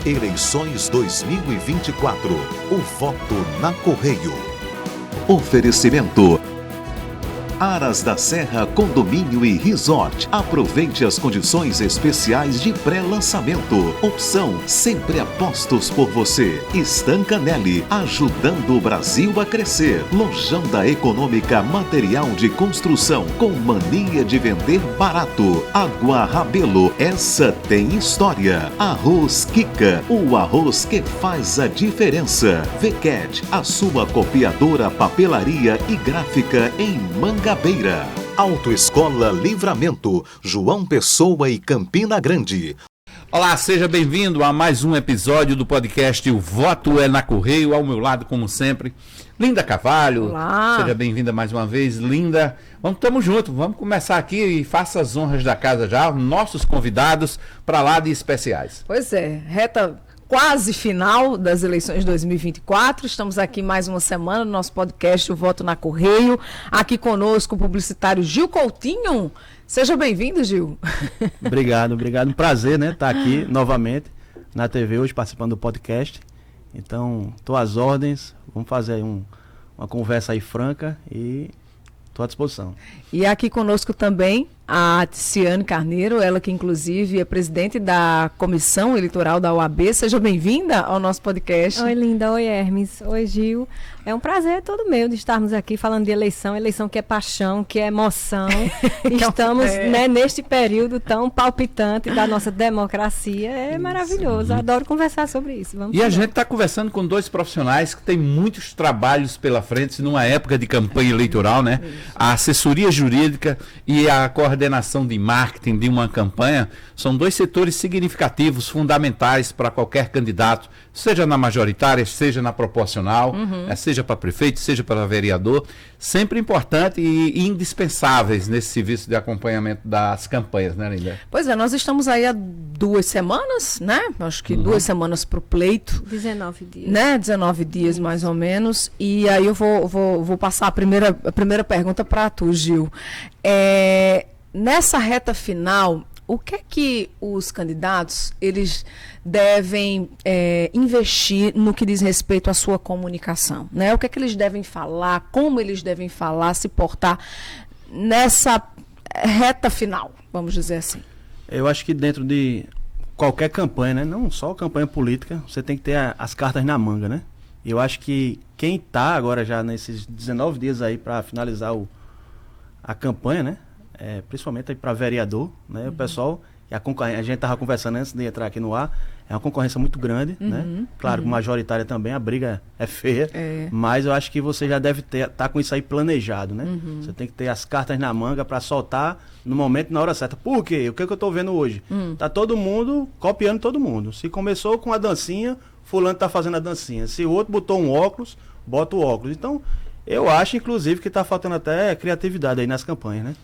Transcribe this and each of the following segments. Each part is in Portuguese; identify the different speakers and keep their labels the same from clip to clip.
Speaker 1: Eleições 2024. O voto na Correio. Oferecimento: Aras da Serra Condomínio e Resort. Aproveite as condições especiais de pré-lançamento. Opção: sempre apostos por você. Stancanelli, ajudando o Brasil a crescer. Lojão da Econômica Material de Construção, com mania de vender barato. Água Rabelo, essa tem história. Arroz Kika, o arroz que faz a diferença. VCAD, a sua copiadora, papelaria e gráfica em Mangabeira. Autoescola Livramento, João Pessoa e Campina Grande.
Speaker 2: Olá, seja bem-vindo a mais um episódio do podcast O Voto é na Correio. Ao meu lado, como sempre, Linda Carvalho.
Speaker 3: Olá.
Speaker 2: Seja bem-vinda mais uma vez, Linda. Estamos juntos, vamos começar aqui e faça as honras da casa já, nossos convidados para lá de especiais.
Speaker 3: Pois é, reta quase final das eleições de 2024. Estamos aqui mais uma semana no nosso podcast O Voto na Correio. Aqui conosco o publicitário Gil Coutinho. Seja bem-vindo, Gil.
Speaker 4: Obrigado. Um prazer, né, estar aqui novamente na TV hoje, participando do podcast. Então, estou às ordens, vamos fazer uma conversa aí franca e estou à disposição.
Speaker 3: E aqui conosco também a Ticiane Carneiro, ela que inclusive é presidente da Comissão Eleitoral da OAB. Seja bem-vinda ao nosso podcast.
Speaker 5: Oi, Linda. Oi, Hermes. Oi, Gil. É um prazer todo meu de estarmos aqui falando de eleição que é paixão, que é emoção. Estamos neste período tão palpitante da nossa democracia. É maravilhoso. Adoro conversar sobre isso. Vamos
Speaker 2: a gente está conversando com dois profissionais que têm muitos trabalhos pela frente numa época de campanha eleitoral, né? A assessoria jurídica e a coordenação de marketing de uma campanha são dois setores significativos, fundamentais para qualquer candidato, seja na majoritária, seja na proporcional, seja para prefeito, seja para vereador, sempre importante e indispensáveis nesse serviço de acompanhamento das campanhas, né, Linda?
Speaker 3: Pois é, nós estamos aí há 2 semanas, né? Acho que 2 semanas para o pleito.
Speaker 5: 19 dias.
Speaker 3: Né? 19 dias, mais ou menos. E aí eu vou passar a primeira pergunta para tu, Gil. Nessa reta final, o que é que os candidatos eles devem investir no que diz respeito à sua comunicação? Né? O que é que eles devem falar, como eles devem falar, se portar nessa reta final, vamos dizer assim?
Speaker 4: Eu acho que dentro de qualquer campanha, né, não só campanha política, você tem que ter as cartas na manga, né? Eu acho que quem está agora já nesses 19 dias aí para finalizar a campanha, né? Principalmente para vereador, né? O pessoal, a gente estava conversando antes de entrar aqui no ar, é uma concorrência muito grande, né? Claro, majoritária também, a briga é feia, mas eu acho que você já deve estar com isso aí planejado, né? Você tem que ter as cartas na manga para soltar no momento, na hora certa. Por quê? O que eu estou vendo hoje? Tá todo mundo copiando todo mundo. Se começou com a dancinha, fulano tá fazendo a dancinha. Se o outro botou um óculos, bota o óculos. Então, eu acho, inclusive, que está faltando até criatividade aí nas campanhas, né?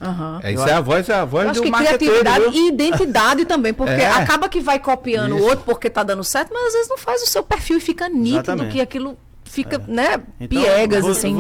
Speaker 2: Isso é a voz
Speaker 3: acho
Speaker 2: do
Speaker 3: que
Speaker 2: marqueteiro.
Speaker 3: Criatividade e identidade também, porque acaba que vai copiando o outro porque está dando certo, mas às vezes não faz o seu perfil e fica nítido. Exatamente. Que aquilo fica, né,
Speaker 4: então,
Speaker 3: piegas, assim.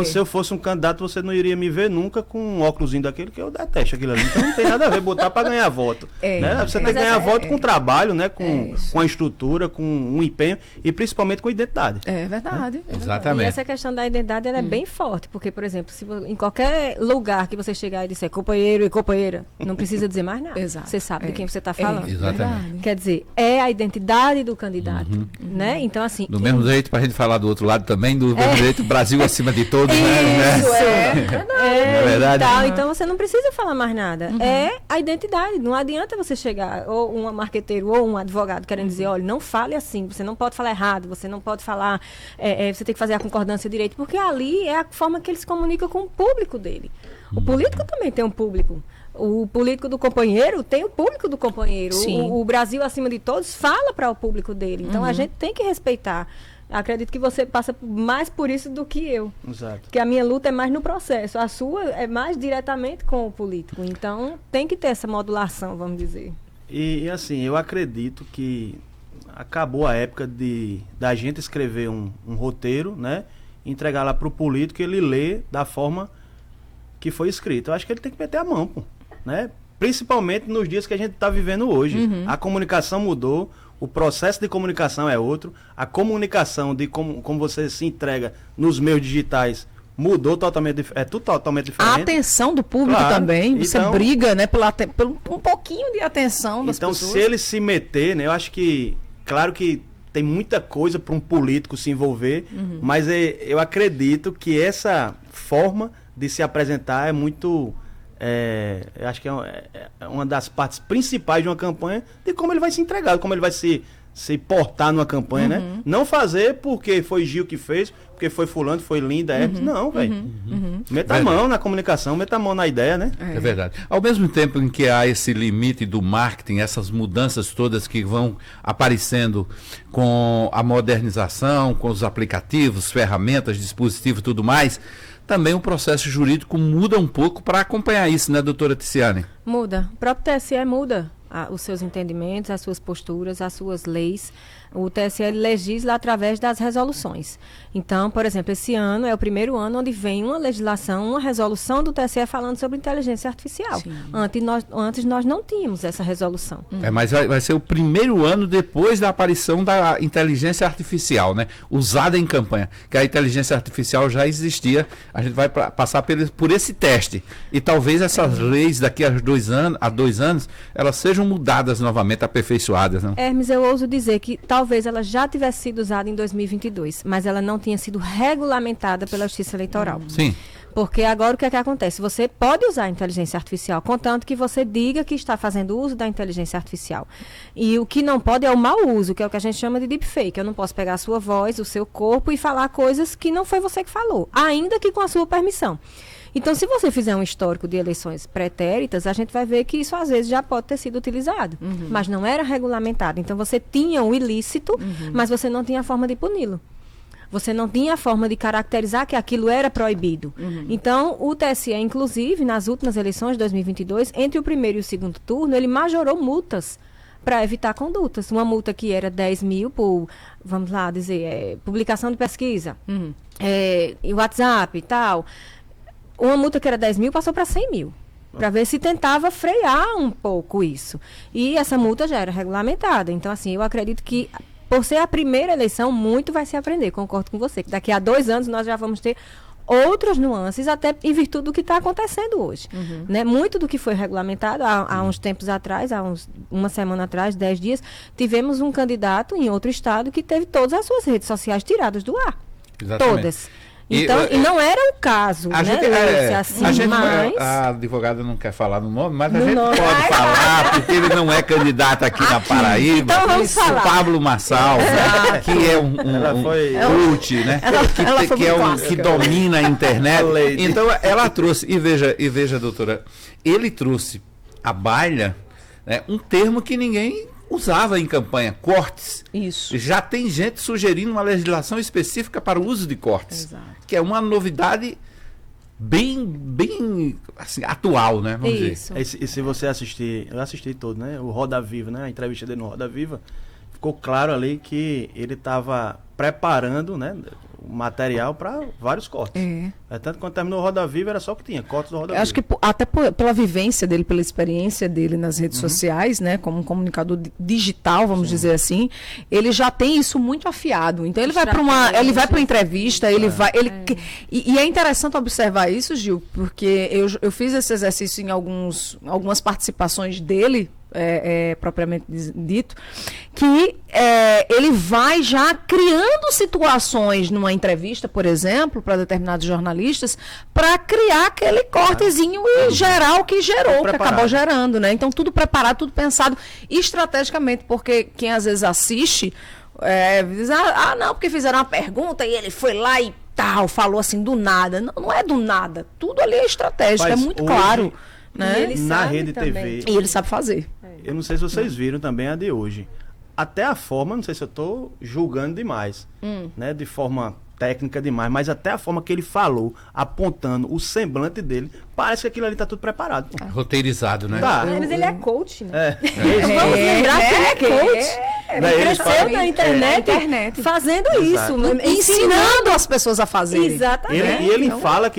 Speaker 4: Se eu fosse um candidato, você não iria me ver nunca com um óculosinho daquele, que eu detesto aquilo ali. Então não tem nada a ver, botar para ganhar voto. Né? Você tem que ganhar voto com trabalho, né? Com a estrutura, com um empenho e principalmente com identidade.
Speaker 3: É verdade.
Speaker 2: Né? Exatamente.
Speaker 5: E essa questão da identidade ela é bem forte, porque, por exemplo, se em qualquer lugar que você chegar e disser companheiro e companheira, não precisa dizer mais nada.
Speaker 3: Exato.
Speaker 5: Você sabe de quem você está falando.
Speaker 2: Exatamente.
Speaker 5: Quer dizer, é a identidade do candidato. Né? Então, assim.
Speaker 2: Do mesmo jeito, para a gente falar do outro lado também, do mesmo jeito, Brasil acima de todos, né?
Speaker 3: Isso,
Speaker 2: É verdade.
Speaker 5: Então você não precisa falar mais nada. É a identidade. Não adianta você chegar, ou um marqueteiro, ou um advogado, querendo dizer, olha, não fale assim, você não pode falar errado, você não pode falar, você tem que fazer a concordância direito, porque ali é a forma que ele se comunica com o público dele. O político também tem um público. O político do companheiro tem o público do companheiro. O Brasil, acima de todos, fala para o público dele. Então, a gente tem que respeitar. Acredito que você passa mais por isso do que eu.
Speaker 4: Exato.
Speaker 5: Porque a minha luta é mais no processo. A sua é mais diretamente com o político. Então, tem que ter essa modulação, vamos dizer.
Speaker 4: E assim, eu acredito que acabou a época da gente escrever um roteiro, né? Entregar lá para o político e ele ler da forma que foi escrito. Eu acho que ele tem que meter a mão, pô, né? Principalmente nos dias que a gente está vivendo hoje. A comunicação mudou, O processo de comunicação é outro, a comunicação de como você se entrega nos meios digitais mudou totalmente, é tudo totalmente
Speaker 3: A
Speaker 4: diferente.
Speaker 3: atenção do público
Speaker 4: Claro.
Speaker 3: também, você
Speaker 4: Então-
Speaker 3: briga, né, pelo um pouquinho de atenção das
Speaker 4: Então,
Speaker 3: pessoas.
Speaker 4: se ele se meter, né, eu acho que, claro que tem muita coisa para um político se envolver, mas eu acredito que essa forma de se apresentar é muito... eu acho que é uma das partes principais de uma campanha, de como ele vai se entregar, como ele vai se portar numa campanha, né? Não fazer porque foi Gil que fez, porque foi fulano, foi Linda, Hermes. Não, velho. Meta a mão na comunicação, meta a mão na ideia, né?
Speaker 2: É verdade. Ao mesmo tempo em que há esse limite do marketing, essas mudanças todas que vão aparecendo com a modernização, com os aplicativos, ferramentas, dispositivos e tudo mais, também o processo jurídico muda um pouco para acompanhar isso, né, doutora Ticiane?
Speaker 5: Muda. O próprio TSE muda os seus entendimentos, as suas posturas, as suas leis. O TSE legisla através das resoluções. Então, por exemplo, esse ano é o primeiro ano onde vem uma legislação, uma resolução do TSE falando sobre inteligência artificial. Antes nós não tínhamos essa resolução.
Speaker 2: Mas vai ser o primeiro ano depois da aparição da inteligência artificial, né? Usada em campanha. Que a inteligência artificial já existia, a gente vai passar por esse teste. E talvez essas leis daqui a 2 anos, elas sejam mudadas novamente, aperfeiçoadas, não?
Speaker 5: Hermes, eu ouso dizer que talvez ela já tivesse sido usada em 2022, mas ela não tinha sido regulamentada pela Justiça Eleitoral.
Speaker 2: Sim.
Speaker 5: Porque agora o que é que acontece? Você pode usar a inteligência artificial, contanto que você diga que está fazendo uso da inteligência artificial. E o que não pode é o mau uso, que é o que a gente chama de deepfake. Eu não posso pegar a sua voz, o seu corpo e falar coisas que não foi você que falou, ainda que com a sua permissão. Então, se você fizer um histórico de eleições pretéritas, a gente vai ver que isso às vezes já pode ter sido utilizado, mas não era regulamentado. Então, você tinha o ilícito, mas você não tinha a forma de puni-lo. Você não tinha a forma de caracterizar que aquilo era proibido. Então, o TSE, inclusive, nas últimas eleições de 2022, entre o primeiro e o segundo turno, ele majorou multas para evitar condutas. Uma multa que era 10 mil por, vamos lá dizer, publicação de pesquisa, e WhatsApp e tal. Uma multa que era 10 mil passou para 100 mil. Para ver se tentava frear um pouco isso. E essa multa já era regulamentada. Então, assim, eu acredito que, por ser a primeira eleição, muito vai se aprender. Concordo com você. Que daqui a 2 anos nós já vamos ter outras nuances, até em virtude do que está acontecendo hoje. Né? Muito do que foi regulamentado há uns tempos atrás, uma semana atrás, 10 dias, tivemos um candidato em outro estado que teve todas as suas redes sociais tiradas do ar.
Speaker 2: Exatamente.
Speaker 5: Todas. Então, e não era o caso, né? Assim, mas...
Speaker 2: A advogada não quer falar no nome, mas a
Speaker 5: No
Speaker 2: gente
Speaker 5: nome.
Speaker 2: pode falar, porque ele não é candidato aqui na Paraíba.
Speaker 5: Então vamos falar.
Speaker 2: O Pablo Massal, né, que é um coach, né? Que domina a internet. Então, ela trouxe, e veja, doutora, ele trouxe à baila, né, um termo que ninguém usava em campanha, cortes.
Speaker 3: Isso.
Speaker 2: Já tem gente sugerindo uma legislação específica para o uso de cortes.
Speaker 3: Exato.
Speaker 2: Que é uma novidade bem assim, atual, né? Vamos
Speaker 5: Isso.
Speaker 2: dizer.
Speaker 4: E se você assistir, eu assisti todo, né? O Roda Viva, né? A entrevista dele no Roda Viva, ficou claro ali que ele estava preparando, né, o material para vários cortes. Tanto que quando terminou o Roda Viva era só o que tinha, cortes do Roda Viva.
Speaker 3: Acho que até pela vivência dele, pela experiência dele nas redes sociais, né, como um comunicador digital, vamos dizer assim, ele já tem isso muito afiado. Então ele vai para uma entrevista, e é interessante observar isso, Gil, porque eu fiz esse exercício em algumas participações dele, propriamente dito, que ele vai já criando situações numa entrevista, por exemplo, para determinados jornalistas, para criar aquele cortezinho e gerar o que gerou, que acabou gerando, né? Então tudo preparado, tudo pensado estrategicamente, porque quem às vezes assiste diz, não, porque fizeram uma pergunta e ele foi lá e tal, falou assim do nada. Não é do nada, tudo ali é estratégico, é muito claro. Né?
Speaker 5: E ele
Speaker 4: Na
Speaker 5: sabe
Speaker 4: Rede
Speaker 5: também.
Speaker 4: TV.
Speaker 3: E ele sabe fazer.
Speaker 4: Eu não sei se vocês viram também a de hoje. Até a forma, não sei se eu estou julgando demais, né, de forma técnica demais, mas até a forma que ele falou, apontando o semblante dele, parece que aquilo ali está tudo preparado. Pô.
Speaker 2: Roteirizado, né?
Speaker 4: Tá.
Speaker 5: Mas ele é coach, né?
Speaker 4: É.
Speaker 5: Vamos lembrar que ele é coach.
Speaker 4: Daí
Speaker 5: Ele
Speaker 4: eles
Speaker 5: cresceu
Speaker 4: falam-
Speaker 5: na internet, fazendo isso.
Speaker 3: Ensinando as pessoas a fazerem.
Speaker 5: Exatamente.
Speaker 4: E ele fala,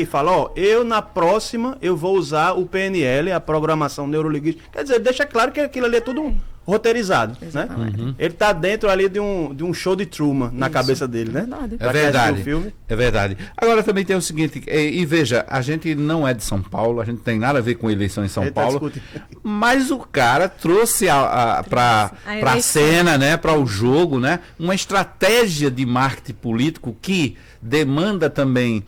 Speaker 4: eu na próxima eu vou usar o PNL, a programação neurolinguística. Quer dizer, deixa claro que aquilo ali é tudo roteirizado, né?
Speaker 3: Exatamente.
Speaker 4: Ele tá dentro ali de um show de Truman na cabeça dele, né?
Speaker 3: Verdade.
Speaker 2: É
Speaker 4: Pra quem assistiu
Speaker 2: verdade.
Speaker 4: o filme.
Speaker 2: É verdade. Agora também tem o seguinte, e veja, a gente não é de São Paulo, a gente não tem nada a ver com eleição em São
Speaker 4: Ele tá
Speaker 2: Paulo,
Speaker 4: discutindo.
Speaker 2: mas o cara trouxe para
Speaker 5: A
Speaker 2: a
Speaker 5: eleição.
Speaker 2: cena, né, para o jogo, né, uma estratégia de marketing político que demanda também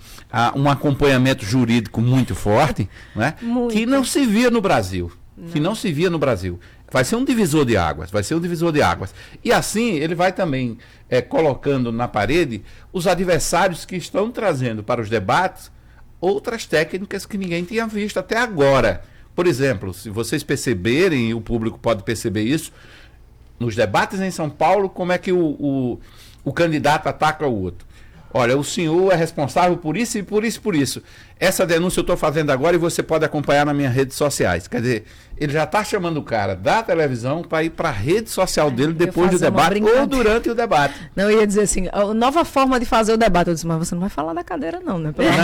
Speaker 2: um acompanhamento jurídico muito forte, né,
Speaker 5: Muito.
Speaker 2: que não se via no Brasil. Que não se via no Brasil. Vai ser um divisor de águas, vai ser um divisor de águas. E assim, ele vai também colocando na parede os adversários que estão trazendo para os debates outras técnicas que ninguém tinha visto até agora. Por exemplo, se vocês perceberem, e o público pode perceber isso, nos debates em São Paulo, como é que o candidato ataca o outro. Olha, o senhor é responsável por isso e por isso e por isso. Essa denúncia eu estou fazendo agora e você pode acompanhar nas minhas redes sociais. Quer dizer, ele já está chamando o cara da televisão para ir para a rede social dele depois do
Speaker 3: fazer uma
Speaker 2: debate ou
Speaker 3: brincadeira.
Speaker 2: durante o debate.
Speaker 3: Não, eu ia dizer assim, a nova forma de fazer o debate. Eu disse, mas você não vai falar da cadeira não, né? Pelo amor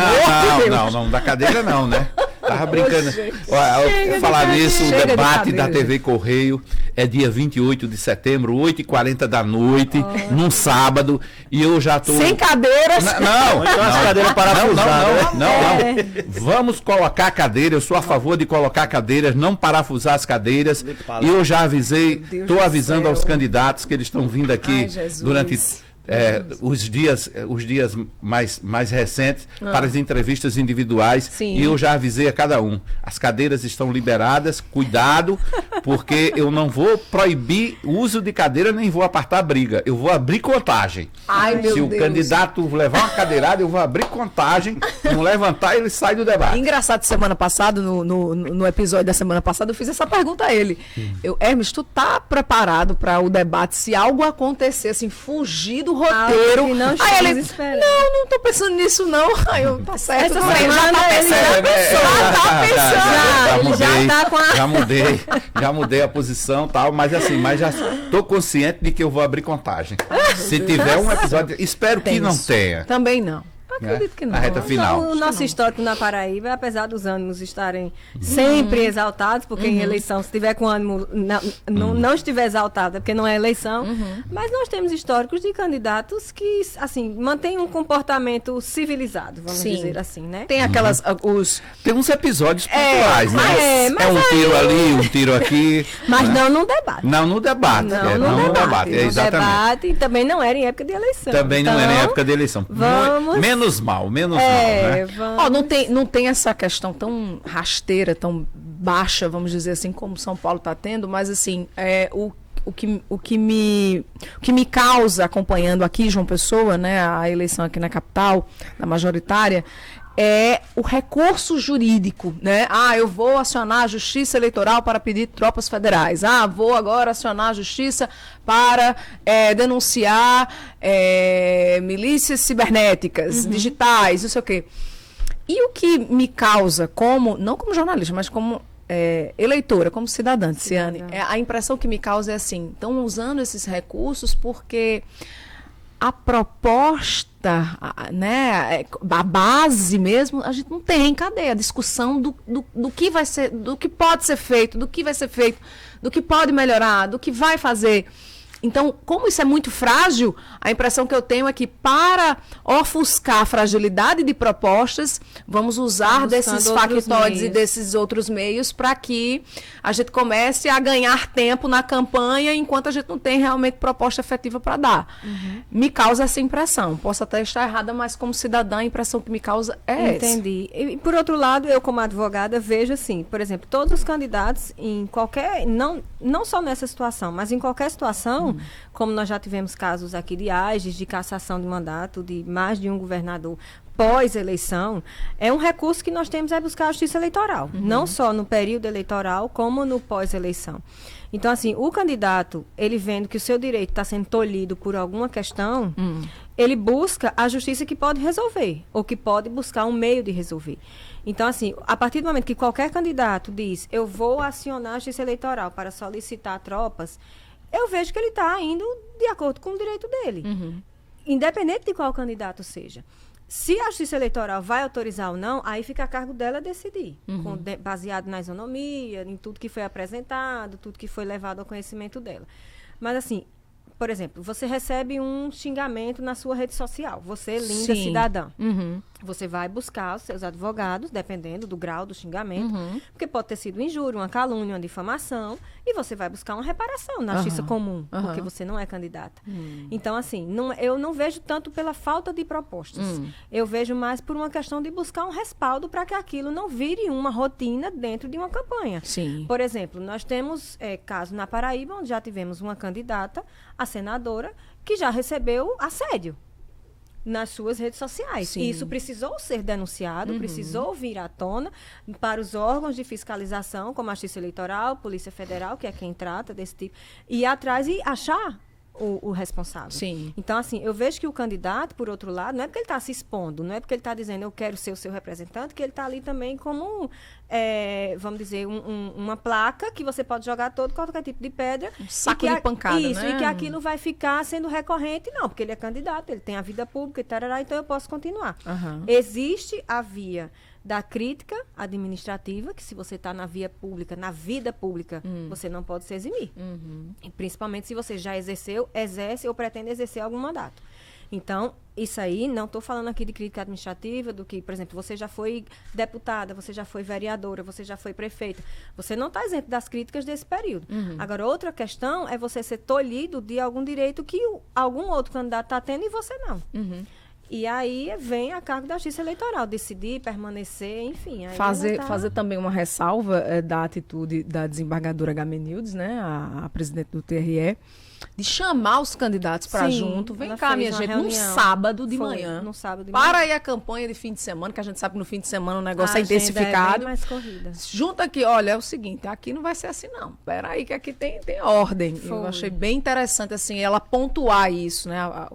Speaker 3: de Deus.
Speaker 2: Não, da cadeira não, né? Tava brincando.
Speaker 3: gente.
Speaker 2: Olha,
Speaker 3: Chega
Speaker 2: eu
Speaker 3: de
Speaker 2: falar
Speaker 3: cadeira.
Speaker 2: nisso, o
Speaker 3: Chega de
Speaker 2: debate da
Speaker 3: cadeira.
Speaker 2: TV Correio é dia 28 de setembro, 8h40 da noite, num sábado, e eu já estou...
Speaker 3: Sem cadeiras.
Speaker 2: Não,
Speaker 4: Então as cadeiras parafusadas,
Speaker 2: não. Vamos colocar cadeira. Eu sou a favor de colocar cadeiras, não parafusar as cadeiras. E eu já avisei,
Speaker 3: Deus
Speaker 2: estou
Speaker 3: do
Speaker 2: avisando
Speaker 3: céu.
Speaker 2: aos candidatos que eles estão vindo aqui
Speaker 3: Ai, Jesus.
Speaker 2: durante os dias mais recentes para as entrevistas individuais.
Speaker 3: Sim.
Speaker 2: E eu já avisei a cada um. As cadeiras estão liberadas, cuidado, porque eu não vou proibir o uso de cadeira, nem vou apartar briga. Eu vou abrir contagem.
Speaker 3: Ai, meu
Speaker 2: Se o
Speaker 3: Deus.
Speaker 2: candidato levar uma cadeirada, eu vou abrir contagem, não levantar, ele sai do debate.
Speaker 3: Engraçado, semana passada, no episódio da semana passada, eu fiz essa pergunta a ele. Hermes, tu tá preparado para o debate se algo acontecer, assim, fugir do roteiro?
Speaker 5: Algo que não
Speaker 3: Aí
Speaker 5: estamos
Speaker 3: ele,
Speaker 5: esperando.
Speaker 3: não tô pensando nisso, não. Aí eu, tá certo,
Speaker 5: Essa
Speaker 3: não, ele já
Speaker 5: semana
Speaker 3: tá
Speaker 5: ele
Speaker 3: pensando. Já tá pensando.
Speaker 5: ele já tá com a-
Speaker 2: Já mudei a posição e tal, mas assim, já tô consciente de que eu vou abrir contagem. Se tiver um episódio, espero que não
Speaker 3: Tenso.
Speaker 2: tenha.
Speaker 3: Também não. Acredito que não.
Speaker 2: Na reta final.
Speaker 5: O nosso histórico na Paraíba, apesar dos ânimos estarem sempre exaltados, porque em eleição, se tiver com ânimo não estiver exaltado, é porque não é eleição, mas nós temos históricos de candidatos que, assim, mantêm um comportamento civilizado, vamos
Speaker 3: Sim.
Speaker 5: dizer assim, né?
Speaker 3: Tem aquelas, os...
Speaker 2: Tem uns episódios pontuais, né?
Speaker 5: mas
Speaker 2: É um
Speaker 5: aí-
Speaker 2: tiro ali, um tiro aqui.
Speaker 5: Mas
Speaker 2: né?
Speaker 5: não no debate.
Speaker 2: Não no debate.
Speaker 5: Não no debate.
Speaker 2: é exatamente.
Speaker 5: Debate, e também não era em época de eleição.
Speaker 2: Também não era em
Speaker 5: Então,
Speaker 2: época de eleição.
Speaker 5: vamos-
Speaker 2: Menos mal, né?
Speaker 5: vamos...
Speaker 3: Ó, não tem essa questão tão rasteira, tão baixa, vamos dizer assim, como São Paulo está tendo, mas assim, o que me causa acompanhando aqui João Pessoa, né, a eleição aqui na capital, na majoritária, é o recurso jurídico, né? Ah, eu vou acionar a Justiça Eleitoral para pedir tropas federais. Ah, vou agora acionar a Justiça para denunciar milícias cibernéticas, digitais, não sei o quê. E o que me causa, não como jornalista, mas como eleitora, como cidadã, Ciane, a impressão que me causa é assim, estão usando esses recursos porque a proposta, né, a base mesmo, a gente não tem. Cadê a discussão do que vai ser, do que pode ser feito, do que vai ser feito, do que pode melhorar, do que vai fazer? Então, como isso é muito frágil, a impressão que eu tenho é que para ofuscar a fragilidade de propostas, vamos usar
Speaker 5: Buscando
Speaker 3: desses
Speaker 5: outros
Speaker 3: factoides e
Speaker 5: meios.
Speaker 3: desses outros meios para que a gente comece a ganhar tempo na campanha enquanto a gente não tem realmente proposta efetiva para dar. Me causa essa impressão. Posso até estar errada, mas como cidadã, a impressão que me causa é essa.
Speaker 5: Entendi. E, por outro lado, eu como advogada vejo assim, por exemplo, todos os candidatos em qualquer, não só nessa situação, mas em qualquer situação, como nós já tivemos casos aqui de AGES, de cassação de mandato de mais de um governador pós-eleição, é um recurso que nós temos é buscar a justiça eleitoral, não só no período eleitoral, como no pós-eleição. Então, assim, o candidato, ele vendo que o seu direito está sendo tolhido por alguma questão, ele busca a justiça que pode resolver, ou que pode buscar um meio de resolver. Então, assim, a partir do momento que qualquer candidato diz, eu vou acionar a justiça eleitoral para solicitar tropas, eu vejo que ele está indo de acordo com o direito dele, independente de qual candidato seja. Se a Justiça Eleitoral vai autorizar ou não, aí fica a cargo dela decidir, baseado na isonomia, em tudo que foi apresentado, tudo que foi levado ao conhecimento dela. Mas, assim, por exemplo, você recebe um xingamento na sua rede social, você, linda
Speaker 3: Sim.
Speaker 5: cidadã.
Speaker 3: Uhum.
Speaker 5: Você vai buscar os seus advogados, dependendo do grau do xingamento, porque pode ter sido injúria, uma calúnia, uma difamação, e você vai buscar uma reparação na justiça comum, porque você não é candidata. Então, assim, eu não vejo tanto pela falta de propostas. Eu vejo mais por uma questão de buscar um respaldo para que aquilo não vire uma rotina dentro de uma campanha.
Speaker 3: Sim.
Speaker 5: Por exemplo, nós temos caso na Paraíba, onde já tivemos uma candidata, a senadora, que já recebeu assédio nas suas redes sociais.
Speaker 3: Sim.
Speaker 5: E isso precisou ser denunciado, precisou vir à tona para os órgãos de fiscalização, como a Justiça Eleitoral, Polícia Federal, que é quem trata desse tipo, ir atrás e achar o responsável.
Speaker 3: Sim.
Speaker 5: Então, assim, eu vejo que o candidato, por outro lado, não é porque ele está se expondo, não é porque ele está dizendo eu quero ser o seu representante, que ele está ali também como, vamos dizer, uma placa que você pode jogar todo qualquer tipo de pedra.
Speaker 3: Um saco
Speaker 5: e que
Speaker 3: de pancada,
Speaker 5: isso,
Speaker 3: né?
Speaker 5: e que aquilo vai ficar sendo recorrente, não, porque ele é candidato, ele tem a vida pública e tarará, então eu posso continuar. Existe a via da crítica administrativa, que se você está na via pública, na vida pública, você não pode se eximir. E principalmente se você já exerce ou pretende exercer algum mandato. Então, isso aí, não estou falando aqui de crítica administrativa, do que, por exemplo, você já foi deputada, você já foi vereadora, você já foi prefeita. Você não está isento das críticas desse período. Agora, outra questão é você ser tolhido de algum direito que algum outro candidato está tendo e você não. E aí vem a cargo da Justiça Eleitoral, decidir, permanecer, enfim. Aí
Speaker 3: Fazer também uma ressalva da atitude da desembargadora Gamenildes, né, a presidente do TRE, de chamar os candidatos para
Speaker 5: Sim,
Speaker 3: junto. Vem
Speaker 5: ela
Speaker 3: cá,
Speaker 5: fez
Speaker 3: minha
Speaker 5: uma
Speaker 3: gente, num
Speaker 5: reunião.
Speaker 3: sábado de
Speaker 5: Foi,
Speaker 3: manhã.
Speaker 5: num sábado de
Speaker 3: Para
Speaker 5: manhã.
Speaker 3: aí a campanha de fim de semana, que a gente sabe que no fim de semana o negócio
Speaker 5: A
Speaker 3: é
Speaker 5: agenda é
Speaker 3: intensificado.
Speaker 5: bem mais corrida.
Speaker 3: Junta aqui, olha, é o seguinte, aqui não vai ser assim não. Pera aí que aqui tem ordem. Eu
Speaker 5: Foi.
Speaker 3: achei bem interessante, assim, ela pontuar isso, né, a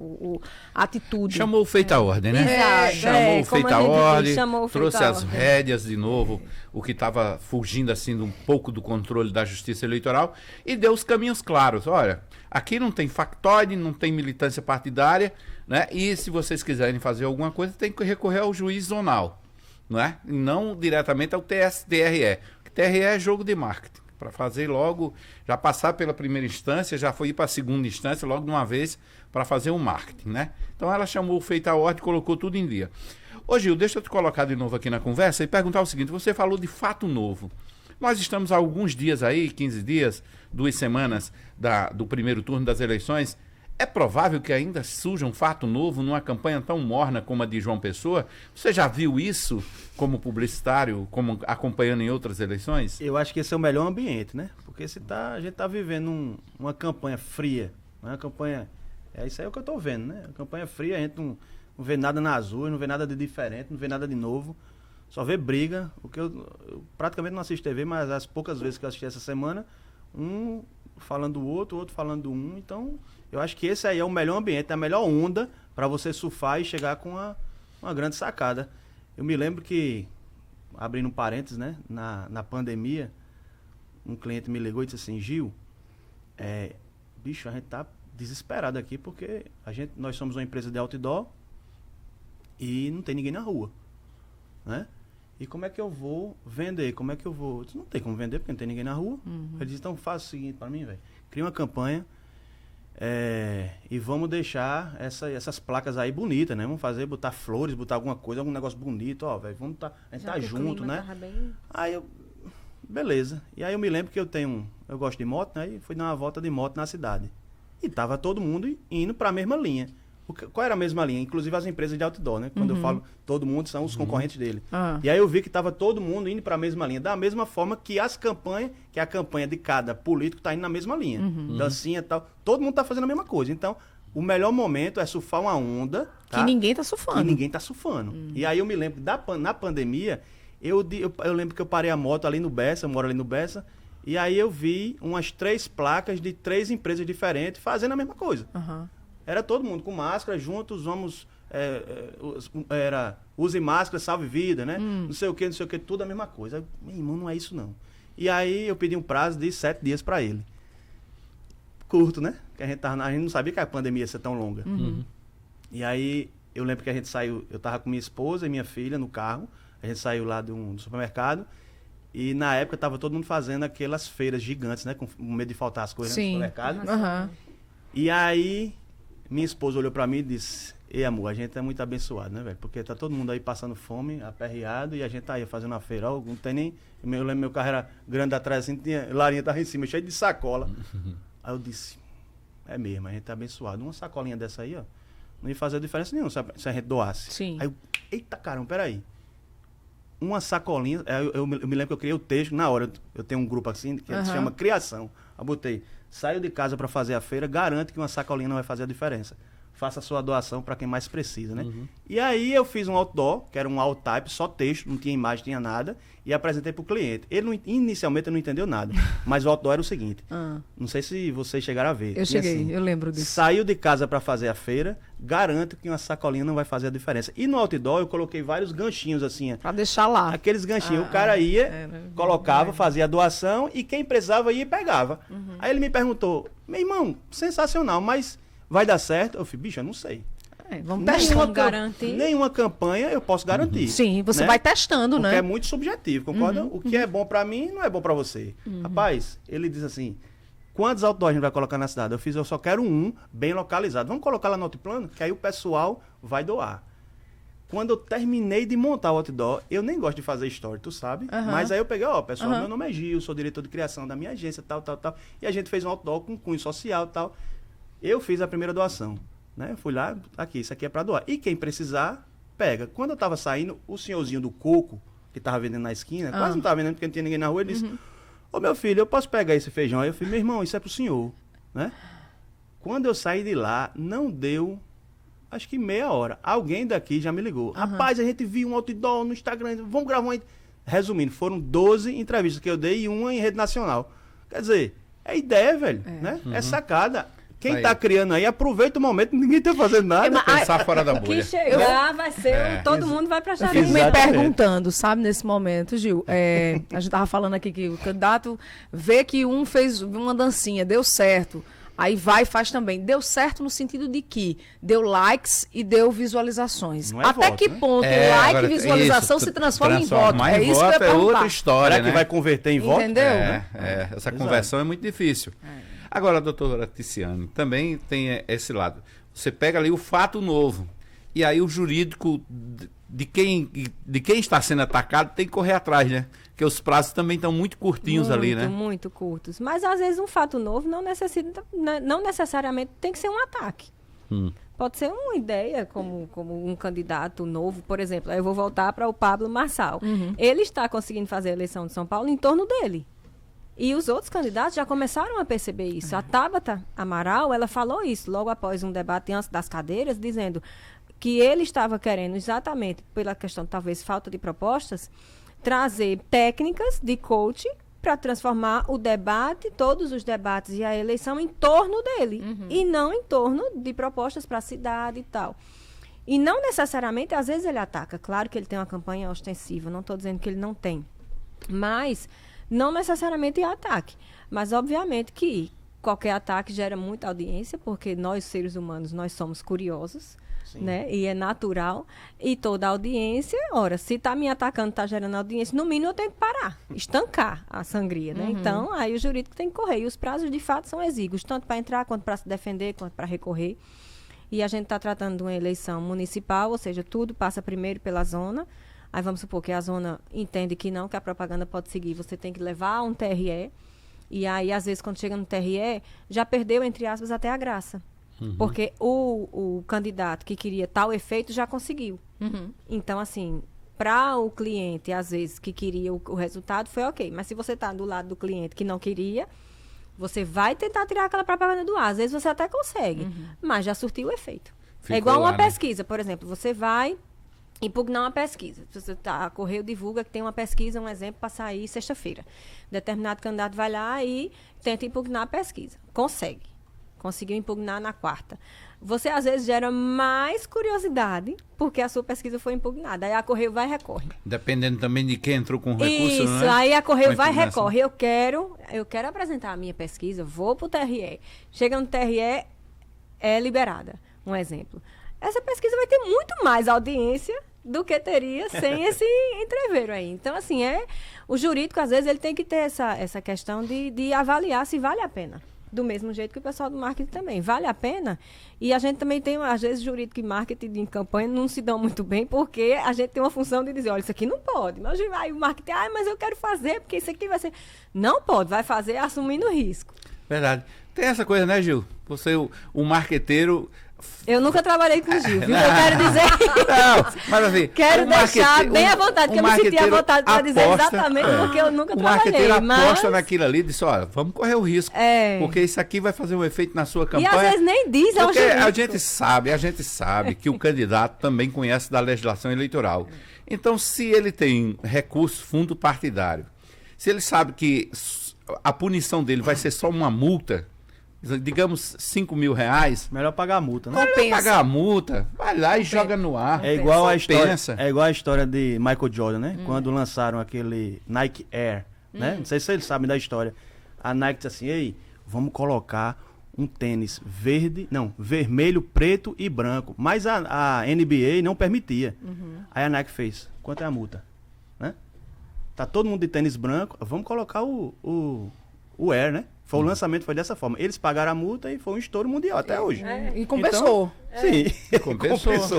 Speaker 3: atitude.
Speaker 2: Chamou o feito à ordem, né?
Speaker 5: Exato,
Speaker 2: Chamou o
Speaker 5: como
Speaker 2: feito
Speaker 5: a
Speaker 2: à
Speaker 5: gente diz,
Speaker 2: ordem,
Speaker 5: chamou o feito
Speaker 2: trouxe
Speaker 5: à
Speaker 2: as
Speaker 5: ordem.
Speaker 2: rédeas de novo, o que estava fugindo assim de um pouco do controle da Justiça Eleitoral, e deu os caminhos claros. Olha, aqui não tem factóide, não tem militância partidária, né? E se vocês quiserem fazer alguma coisa, tem que recorrer ao juiz zonal, não é? E não diretamente ao TRE. O TRE é jogo de marketing, para fazer logo, já passar pela primeira instância, já foi ir para a segunda instância logo de uma vez para fazer um marketing, né? Então ela chamou o feito à ordem e colocou tudo em dia. Ô Gil, deixa eu te colocar de novo aqui na conversa e perguntar o seguinte, você falou de fato novo. Nós estamos há alguns dias aí, 15 dias, 2 semanas do primeiro turno das eleições. É provável que ainda surja um fato novo numa campanha tão morna como a de João Pessoa? Você já viu isso como publicitário, como acompanhando em outras eleições?
Speaker 4: Eu acho que esse é o melhor ambiente, né? Porque a gente está vivendo uma campanha fria, uma campanha... isso aí é o que eu estou vendo, né? A campanha fria, a gente não vê nada nas ruas, não vê nada de diferente, não vê nada de novo. Só vê briga, porque eu praticamente não assisto TV, mas as poucas vezes que eu assisti essa semana, um falando do outro, o outro falando do um. Então, eu acho que esse aí é o melhor ambiente, a melhor onda para você surfar e chegar com uma grande sacada. Eu me lembro que, abrindo um parênteses, né, na pandemia, um cliente me ligou e disse assim, Gil, bicho, a gente tá desesperado aqui porque nós somos uma empresa de outdoor e não tem ninguém na rua, né? E como é que eu vou vender? Como é que eu vou? Eu disse, não tem como vender porque não tem ninguém na rua. Ele disse, então faça o seguinte para mim, velho. Cria uma campanha e vamos deixar essas placas aí bonitas, né? Vamos botar flores, botar alguma coisa, algum negócio bonito, ó, velho. A gente tá junto, né? Aí eu, beleza. E aí eu me lembro que eu gosto de moto, né? E fui dar uma volta de moto na cidade. E tava todo mundo indo para a mesma linha. Qual era a mesma linha? Inclusive as empresas de outdoor, né? Quando eu falo todo mundo, são os concorrentes dele. E aí eu vi que estava todo mundo indo para a mesma linha. Da mesma forma que a campanha de cada político está indo na mesma linha. Dancinha e tal. Todo mundo está fazendo a mesma coisa. Então, o melhor momento é surfar uma onda. Tá?
Speaker 3: Que ninguém tá surfando.
Speaker 4: Que ninguém tá surfando. E aí eu me lembro, na pandemia, eu lembro que eu parei a moto ali no Bessa, eu moro ali no Bessa, e aí eu vi umas 3 placas de 3 empresas diferentes fazendo a mesma coisa. Era todo mundo com máscara, juntos, vamos... use máscara, salve vida, né? Não sei o que, tudo a mesma coisa. Meu irmão, não é isso não. E aí eu pedi um prazo de 7 dias para ele. Curto, né? Que a gente não sabia que a pandemia ia ser tão longa. E aí eu lembro que a gente saiu, eu tava com minha esposa e minha filha no carro, a gente saiu lá do supermercado, e na época tava todo mundo fazendo aquelas feiras gigantes, né? Com medo de faltar as coisas no supermercado.
Speaker 3: Aham.
Speaker 4: E aí, minha esposa olhou pra mim e disse, ei amor, a gente é muito abençoado, né, velho? Porque tá todo mundo aí passando fome, aperreado, e a gente tá aí fazendo uma feira, ó, não tem nem... Eu lembro meu carro era grande atrás, assim, Larinha tava em cima, cheio de sacola. Aí eu disse, é mesmo, a gente tá abençoado. Uma sacolinha dessa aí, ó, não ia fazer diferença nenhuma se a gente doasse.
Speaker 3: Sim.
Speaker 4: Aí eu, eita caramba, peraí. Uma sacolinha, eu me lembro que eu criei o texto na hora, eu tenho um grupo assim, que se chama Criação. Eu botei, saiu de casa para fazer a feira, garante que uma sacolinha não vai fazer a diferença. Faça a sua doação para quem mais precisa, né? E aí eu fiz um outdoor, que era um alt type, só texto, não tinha imagem, tinha nada, e apresentei pro cliente. Inicialmente ele não entendeu nada, mas o outdoor era o seguinte, não sei se vocês chegaram a ver.
Speaker 3: Eu cheguei, eu lembro disso.
Speaker 4: Saiu de casa para fazer a feira, garanto que uma sacolinha não vai fazer a diferença. E no outdoor eu coloquei vários ganchinhos assim,
Speaker 3: Pra deixar lá.
Speaker 4: aqueles ganchinhos, o cara ia, colocava, fazia a doação e quem precisava ia e pegava. Aí ele me perguntou, meu irmão, sensacional, mas vai dar certo? Eu falei, bicho, eu não sei.
Speaker 3: Vamos testando.
Speaker 4: Nenhuma campanha eu posso garantir.
Speaker 3: Sim, você
Speaker 4: né?
Speaker 3: vai testando,
Speaker 4: Porque
Speaker 3: né?
Speaker 4: é muito subjetivo, concorda? O que é bom pra mim não é bom pra você. Rapaz, ele diz assim, quantos outdoors a gente vai colocar na cidade? Eu só quero um bem localizado. Vamos colocar lá no altiplano, que aí o pessoal vai doar. Quando eu terminei de montar o outdoor, eu nem gosto de fazer story, tu sabe? Mas aí eu peguei, ó, pessoal, meu nome é Gil, sou diretor de criação da minha agência, tal. E a gente fez um outdoor com cunho social, tal. Eu fiz a primeira doação, né? Eu fui lá, aqui, isso aqui é para doar. E quem precisar, pega. Quando eu tava saindo, o senhorzinho do coco, que tava vendendo na esquina, quase não tava vendendo porque não tinha ninguém na rua, ele disse, ô meu filho, eu posso pegar esse feijão? Aí eu falei, meu irmão, isso é pro senhor, né? Quando eu saí de lá, não deu, acho que meia hora. Alguém daqui já me ligou. Rapaz, a gente viu um outdoor no Instagram, vamos gravar uma... Resumindo, foram 12 entrevistas que eu dei e uma em rede nacional. Quer dizer, é ideia, velho, né? É sacada. Quem tá criando aí, aproveita o momento, ninguém tá fazendo nada.
Speaker 2: Pensar fora da
Speaker 5: Que
Speaker 2: bolha.
Speaker 5: chegar vai ser, todo mundo vai pra
Speaker 3: Eu fico
Speaker 5: chave.
Speaker 3: me
Speaker 4: Exatamente.
Speaker 3: perguntando, sabe, nesse momento, Gil, a gente tava falando aqui que o candidato vê que um fez uma dancinha, deu certo, aí vai e faz também. Deu certo no sentido de que deu likes e deu visualizações.
Speaker 4: Não é
Speaker 3: Até
Speaker 4: voto,
Speaker 3: que
Speaker 4: né?
Speaker 3: ponto like e visualização se transforma em voto?
Speaker 2: Transformar
Speaker 3: É
Speaker 2: em
Speaker 3: isso que eu ia
Speaker 2: voto é outra
Speaker 3: perguntar.
Speaker 2: história,
Speaker 4: Será que
Speaker 2: né?
Speaker 4: vai converter em voto?
Speaker 3: Entendeu?
Speaker 2: Essa conversão é muito difícil. Agora, doutora Ticiane, também tem esse lado. Você pega ali o fato novo, e aí o jurídico de quem está sendo atacado tem que correr atrás, né? Porque os prazos também estão muito curtinhos ali, né?
Speaker 5: Muito curtos. Mas às vezes um fato novo não necessariamente tem que ser um ataque. Pode ser uma ideia, como um candidato novo, por exemplo. Eu vou voltar para o Pablo Marçal. Ele está conseguindo fazer a eleição de São Paulo em torno dele. E os outros candidatos já começaram a perceber isso. A Tabata Amaral, ela falou isso logo após um debate antes das cadeiras, dizendo que ele estava querendo, exatamente pela questão, talvez, falta de propostas, trazer técnicas de coaching para transformar o debate, todos os debates e a eleição em torno dele. E não em torno de propostas para a cidade e tal. E não necessariamente, às vezes ele ataca. Claro que ele tem uma campanha ostensiva, não estou dizendo que ele não tem. Mas não necessariamente é ataque. Mas, obviamente, que qualquer ataque gera muita audiência, porque nós, seres humanos, nós somos curiosos, né? E é natural. E toda a audiência, ora, se está me atacando, está gerando audiência, no mínimo eu tenho que parar, estancar a sangria, né? Então, aí o jurídico tem que correr. E os prazos, de fato, são exíguos, tanto para entrar, quanto para se defender, quanto para recorrer. E a gente está tratando de uma eleição municipal, ou seja, tudo passa primeiro pela zona. Aí vamos supor que a zona entende que não, que a propaganda pode seguir. Você tem que levar um TRE. E aí, às vezes, quando chega no TRE, já perdeu, entre aspas, até a graça. Porque o candidato que queria tal efeito já conseguiu. Então, assim, para o cliente, às vezes, que queria o resultado, foi ok. Mas se você está do lado do cliente que não queria, você vai tentar tirar aquela propaganda do ar. Às vezes você até consegue, mas já surtiu o efeito.
Speaker 2: Ficou
Speaker 5: é igual uma
Speaker 2: lá, né?
Speaker 5: pesquisa, por exemplo. Você vai impugnar uma pesquisa. Você a Correio divulga que tem uma pesquisa, um exemplo, para sair sexta-feira. Determinado candidato vai lá e tenta impugnar a pesquisa. Conseguiu impugnar na quarta. Você, às vezes, gera mais curiosidade porque a sua pesquisa foi impugnada. Aí a Correio vai e recorre.
Speaker 2: Dependendo também de quem entrou com recurso,
Speaker 5: Isso,
Speaker 2: né?
Speaker 5: aí a Correio
Speaker 2: Com
Speaker 5: vai e
Speaker 2: impugnação.
Speaker 5: recorre. Eu quero apresentar a minha pesquisa, vou para o TRE. Chega no TRE, é liberada. Um exemplo. essa pesquisa vai ter muito mais audiência do que teria sem esse entreveiro aí. Então, assim, o jurídico, às vezes, ele tem que ter essa questão de avaliar se vale a pena. Do mesmo jeito que o pessoal do marketing também. Vale a pena? E a gente também tem, às vezes, jurídico e marketing em campanha não se dão muito bem, porque a gente tem uma função de dizer, olha, isso aqui não pode. Mas aí o marketing, mas eu quero fazer, porque isso aqui vai ser... Não pode, vai fazer assumindo risco.
Speaker 2: Verdade. Tem essa coisa, né, Gil? Você, o marqueteiro...
Speaker 5: Eu nunca trabalhei com o Gil, viu? Eu quero dizer...
Speaker 2: Não, mas assim...
Speaker 5: Quero deixar bem à vontade, porque eu me senti à vontade para dizer exatamente porque eu nunca trabalhei.
Speaker 2: O marqueteiro aposta naquilo ali e diz, olha, vamos correr o risco, porque isso aqui vai fazer um efeito na sua campanha.
Speaker 5: E às vezes nem diz ao jurídico.
Speaker 2: A gente sabe que o candidato também conhece da legislação eleitoral. Então, se ele tem recurso, fundo partidário, se ele sabe que a punição dele vai ser só uma multa, digamos R$5.000.
Speaker 4: Melhor pagar a multa, né?
Speaker 2: Melhor pagar a multa, vai lá e joga no ar.
Speaker 4: É igual a história de Michael Jordan, né? Quando lançaram aquele Nike Air, né? Não sei se vocês sabem da história. A Nike disse assim, ei, vamos colocar um tênis vermelho, preto e branco. Mas a NBA não permitia. Aí a Nike fez, quanto é a multa? Né? Tá todo mundo de tênis branco, vamos colocar o Air, né? O lançamento foi dessa forma. Eles pagaram a multa e foi um estouro mundial até hoje.
Speaker 3: E compensou.
Speaker 4: Então, sim.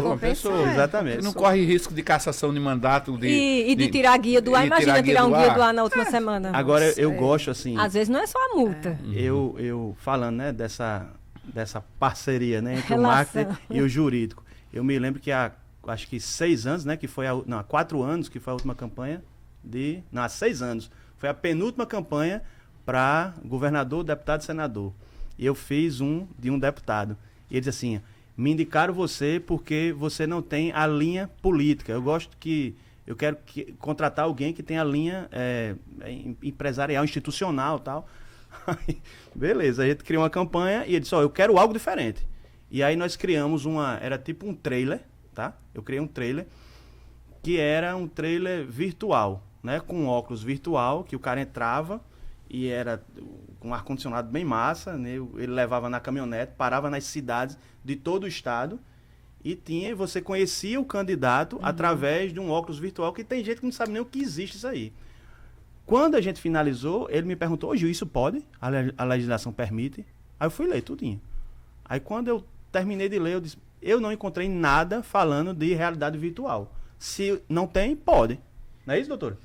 Speaker 2: Compensou.
Speaker 4: Exatamente.
Speaker 2: Não corre risco de cassação de mandato.
Speaker 5: De tirar a guia do ar. Imagina tirar um guia do ar na última semana.
Speaker 4: Agora, eu gosto assim...
Speaker 5: Às vezes não é só a multa.
Speaker 4: Eu falando, né, dessa parceria, né, entre o marketing e o jurídico. Eu me lembro que acho que 6 anos, né, que foi há 4 anos que foi a última campanha há 6 anos. Foi a penúltima campanha para governador, deputado e senador. E eu fiz de um deputado. E ele disse assim, me indicaram você porque você não tem a linha política. Eu quero contratar alguém que tenha a linha empresarial, institucional e tal. Beleza, a gente criou uma campanha e ele disse, eu quero algo diferente. E aí nós criamos era tipo um trailer, tá? Eu criei um trailer que era um trailer virtual, né? Com óculos virtual, que o cara entrava e era com um ar-condicionado bem massa, né? Ele levava na caminhonete, parava nas cidades de todo o estado e você conhecia o candidato através de um óculos virtual, que tem gente que não sabe nem o que existe isso aí. Quando a gente finalizou, ele me perguntou, Gil, isso pode? A legislação permite? Aí eu fui ler tudinho. Aí quando eu terminei de ler, eu disse, eu não encontrei nada falando de realidade virtual. Se não tem, pode. Não é isso, doutora?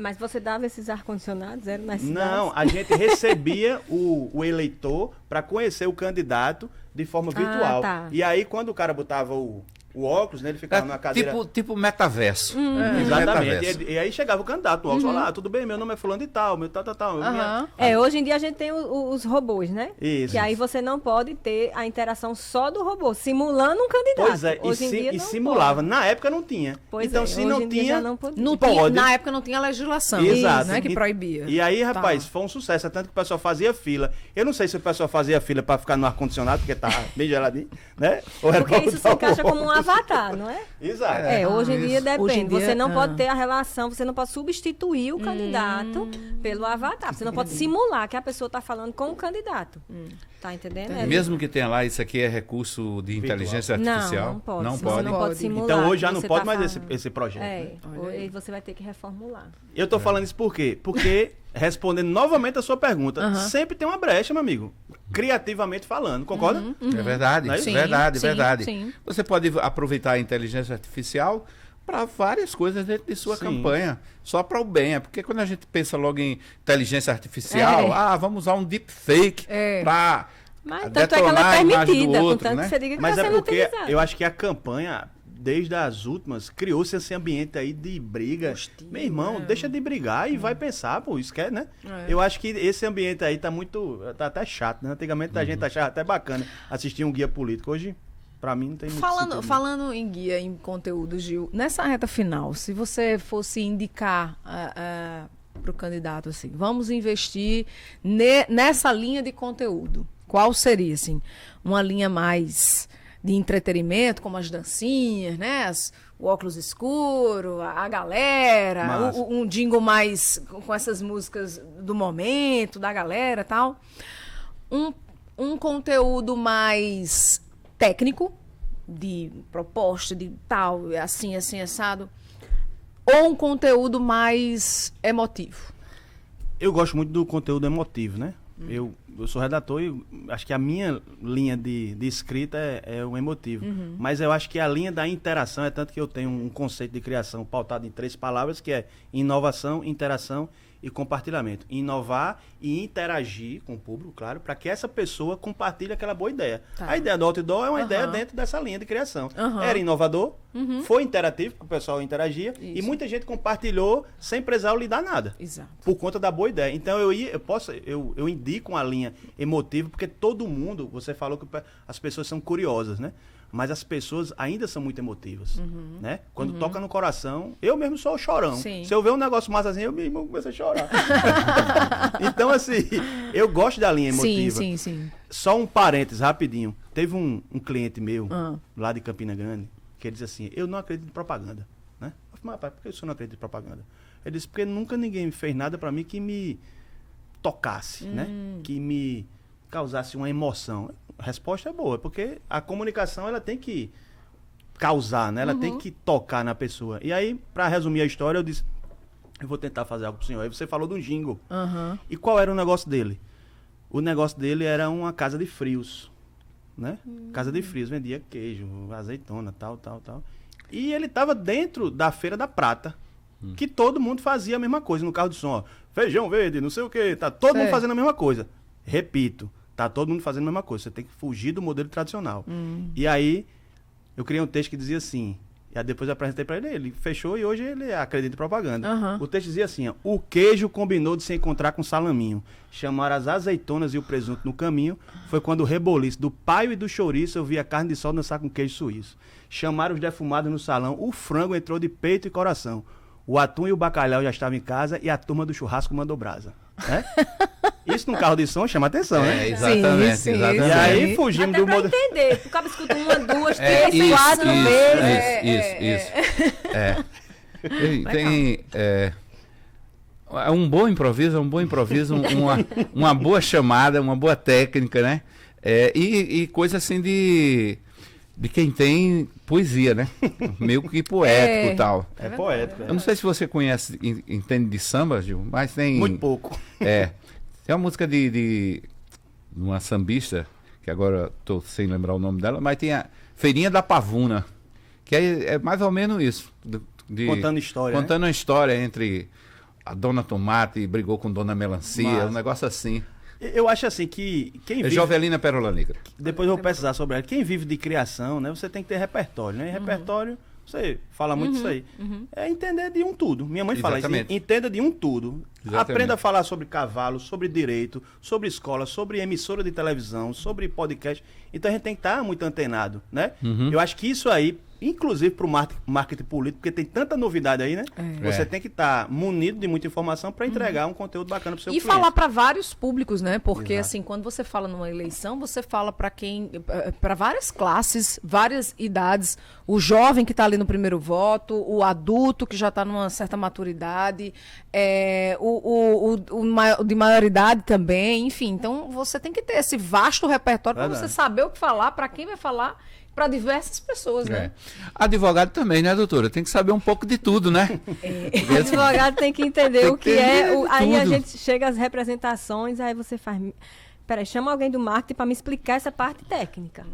Speaker 5: Mas você dava esses ar-condicionados? Eram nas cidades?
Speaker 4: Não, a gente recebia o eleitor para conhecer o candidato de forma virtual.
Speaker 5: Tá.
Speaker 4: E aí, quando o cara botava o óculos, né, ele ficava numa cadeira...
Speaker 2: Tipo metaverso.
Speaker 4: Exatamente.
Speaker 2: Metaverso.
Speaker 4: E aí chegava o candidato, o óculos, olá, tudo bem, meu nome é fulano de tal, meu tal.
Speaker 5: Hoje em dia a gente tem os robôs, né?
Speaker 4: Isso.
Speaker 5: Que aí você não pode ter a interação só do robô, simulando um candidato.
Speaker 4: Pois é,
Speaker 5: hoje em dia
Speaker 4: e
Speaker 5: não
Speaker 4: simulava.
Speaker 5: pode.
Speaker 4: Na época não tinha.
Speaker 5: Pois
Speaker 4: então,
Speaker 5: é,
Speaker 4: se
Speaker 5: hoje
Speaker 4: não
Speaker 5: em dia
Speaker 4: tinha,
Speaker 5: já não podia.
Speaker 3: Não
Speaker 4: pode.
Speaker 3: tinha, na época não tinha legislação.
Speaker 4: Exato.
Speaker 3: Né, que proibia.
Speaker 4: E aí, rapaz, foi um sucesso. É tanto que o pessoal fazia fila. Eu não sei se o pessoal fazia fila para ficar no ar-condicionado, porque tava bem geladinho, né? Ou era
Speaker 5: Porque isso se encaixa como um avatar, não é?
Speaker 4: Exato.
Speaker 5: Hoje em dia depende.
Speaker 3: Hoje em dia,
Speaker 5: você não pode ter a relação, você não pode substituir o candidato pelo avatar. Você não pode simular que a pessoa está falando com o candidato. Tá entendendo?
Speaker 2: Mesmo que tenha lá, isso aqui é recurso de inteligência artificial.
Speaker 5: Não pode.
Speaker 2: Não
Speaker 5: Você
Speaker 2: pode.
Speaker 5: não pode simular.
Speaker 4: Então hoje já
Speaker 5: que
Speaker 4: não
Speaker 5: você
Speaker 4: pode
Speaker 5: tá
Speaker 4: mais
Speaker 5: falando.
Speaker 4: esse projeto. né?
Speaker 5: Hoje você vai ter que reformular.
Speaker 4: Eu tô falando isso por quê? Porque, respondendo novamente a sua pergunta, sempre tem uma brecha, meu amigo. Criativamente falando, concorda?
Speaker 2: É verdade,
Speaker 4: Sim,
Speaker 2: verdade.
Speaker 3: sim.
Speaker 2: Você pode aproveitar a inteligência artificial para várias coisas dentro de sua campanha, só para o bem. É porque quando a gente pensa logo em inteligência artificial, vamos usar um deepfake para
Speaker 5: Mas tanto é que ela é
Speaker 2: detonar a imagem do
Speaker 5: permitida,
Speaker 2: outro,
Speaker 5: contanto
Speaker 2: né?
Speaker 5: que você diga que
Speaker 4: Mas
Speaker 5: está
Speaker 4: é
Speaker 5: sendo
Speaker 4: porque
Speaker 5: utilizada.
Speaker 4: eu acho que a campanha, desde as últimas, criou-se esse ambiente aí de briga. Meu irmão, deixa de brigar e vai pensar, pô, isso quer, né? Eu acho que esse ambiente aí tá até chato, né? Antigamente a gente achava até bacana assistir um guia político. Hoje, pra mim, não tem muito sentido.
Speaker 3: Falando em guia, em conteúdo, Gil, nessa reta final, se você fosse indicar para o candidato assim, vamos investir nessa linha de conteúdo, qual seria, assim, uma linha mais de entretenimento, como as dancinhas, né? O óculos escuro, a galera, um jingle mais com essas músicas do momento, da galera e tal. Um conteúdo mais técnico, de proposta, de tal, assim, assim, assado, ou um conteúdo mais emotivo?
Speaker 4: Eu gosto muito do conteúdo emotivo, né? Eu sou redator e acho que a minha linha de escrita é o emotivo. Mas eu acho que a linha da interação é tanto que eu tenho um conceito de criação pautado em 3 palavras, que é inovação, interação e compartilhamento. Inovar e interagir com o público, claro, para que essa pessoa compartilhe aquela boa ideia.
Speaker 3: Tá.
Speaker 4: A ideia do outdoor é uma ideia dentro dessa linha de criação. Era inovador, foi interativo, porque o pessoal interagia, e muita gente compartilhou sem precisar eu lhe dar nada.
Speaker 3: Exato.
Speaker 4: Por conta da boa ideia. Então eu indico uma linha emotiva, porque todo mundo, você falou que as pessoas são curiosas, né? Mas as pessoas ainda são muito emotivas, né? Quando toca no coração, eu mesmo sou chorão.
Speaker 3: Sim.
Speaker 4: Se eu ver um negócio massa assim, eu mesmo começo a chorar. Então, assim, eu gosto da linha emotiva.
Speaker 3: Sim.
Speaker 4: Só um parênteses, rapidinho. Teve um cliente meu, lá de Campina Grande, que ele disse assim, eu não acredito em propaganda, né? Eu falei, mas rapaz, por que o senhor não acredita em propaganda? Ele disse, porque nunca ninguém fez nada pra mim que me tocasse, né? Que me causasse uma emoção. A resposta é boa, porque a comunicação ela tem que causar, né? Ela tem que tocar na pessoa. E aí, para resumir a história, eu disse, eu vou tentar fazer algo pro senhor. Aí você falou de um jingle. E qual era o negócio dele? O negócio dele era uma casa de frios, né? Casa de frios, vendia queijo, azeitona, tal. E ele tava dentro da Feira da Prata, que todo mundo fazia a mesma coisa no carro de som, ó. Feijão verde, não sei o que, tá todo mundo fazendo a mesma coisa. Repito, tá todo mundo fazendo a mesma coisa. Você tem que fugir do modelo tradicional. E aí, eu criei um texto que dizia assim, e aí depois eu apresentei pra ele, ele fechou e hoje ele acredita em propaganda. O texto dizia assim, ó, o queijo combinou de se encontrar com o salaminho. Chamaram as azeitonas e o presunto no caminho. Foi quando o reboliço do paio e do chouriço eu vi a carne de sol dançar com queijo suíço. Chamaram os defumados no salão, o frango entrou de peito e coração. O atum e o bacalhau já estavam em casa e a turma do churrasco mandou brasa. Né? Isso num carro de som chama atenção, né?
Speaker 2: Exatamente,
Speaker 3: Sim,
Speaker 2: exatamente.
Speaker 4: E aí fugimos
Speaker 5: Até
Speaker 4: do
Speaker 5: pra
Speaker 4: modelo.
Speaker 5: entender. O cara escuta 1, 2, 3,
Speaker 2: Isso,
Speaker 5: 4 vezes.
Speaker 2: Isso. Tem um bom improviso, uma boa chamada, uma boa técnica, né? E coisa assim de quem tem poesia, né? Meio que poético e tal.
Speaker 4: É poético.
Speaker 2: Eu não sei se você conhece, entende de samba, Gil, mas tem...
Speaker 4: Muito pouco.
Speaker 2: Tem uma música de uma sambista, que agora estou sem lembrar o nome dela, mas tem a Feirinha da Pavuna, que é mais ou menos isso.
Speaker 4: Contando história,
Speaker 2: contando uma história entre a Dona Tomate brigou com Dona Melancia, um negócio assim.
Speaker 4: Eu acho assim que quem vive...
Speaker 2: Jovelina Pérola Negra.
Speaker 4: Depois eu vou pesquisar sobre ela. Quem vive de criação, né? Você tem que ter repertório, né? E repertório, você fala muito isso aí. É entender de um tudo. Minha mãe fala isso. Entenda de um tudo.
Speaker 2: Exatamente.
Speaker 4: Aprenda a falar sobre cavalo, sobre direito, sobre escola, sobre emissora de televisão, sobre podcast. Então a gente tem que estar muito antenado, né? Eu acho que isso aí, inclusive para o marketing político, porque tem tanta novidade aí, né? Você tem que estar munido de muita informação para entregar um conteúdo bacana para o seu cliente.
Speaker 3: E falar para vários públicos, né? Porque
Speaker 4: Exato.
Speaker 3: assim, quando você fala numa eleição, você fala para várias classes, várias idades, o jovem que está ali no primeiro voto, o adulto que já está numa certa maturidade, o de maioridade também, enfim. Então você tem que ter esse vasto repertório para você saber o que falar, para quem vai falar, para diversas pessoas, né?
Speaker 2: Advogado também, né, doutora? Tem que saber um pouco de tudo, né?
Speaker 5: O advogado tem que entender
Speaker 2: Tem
Speaker 5: o que
Speaker 2: que
Speaker 5: é.
Speaker 2: entender
Speaker 5: Aí a
Speaker 2: tudo.
Speaker 5: gente chega às representações, aí você faz. Peraí, chama alguém do marketing para me explicar essa parte técnica.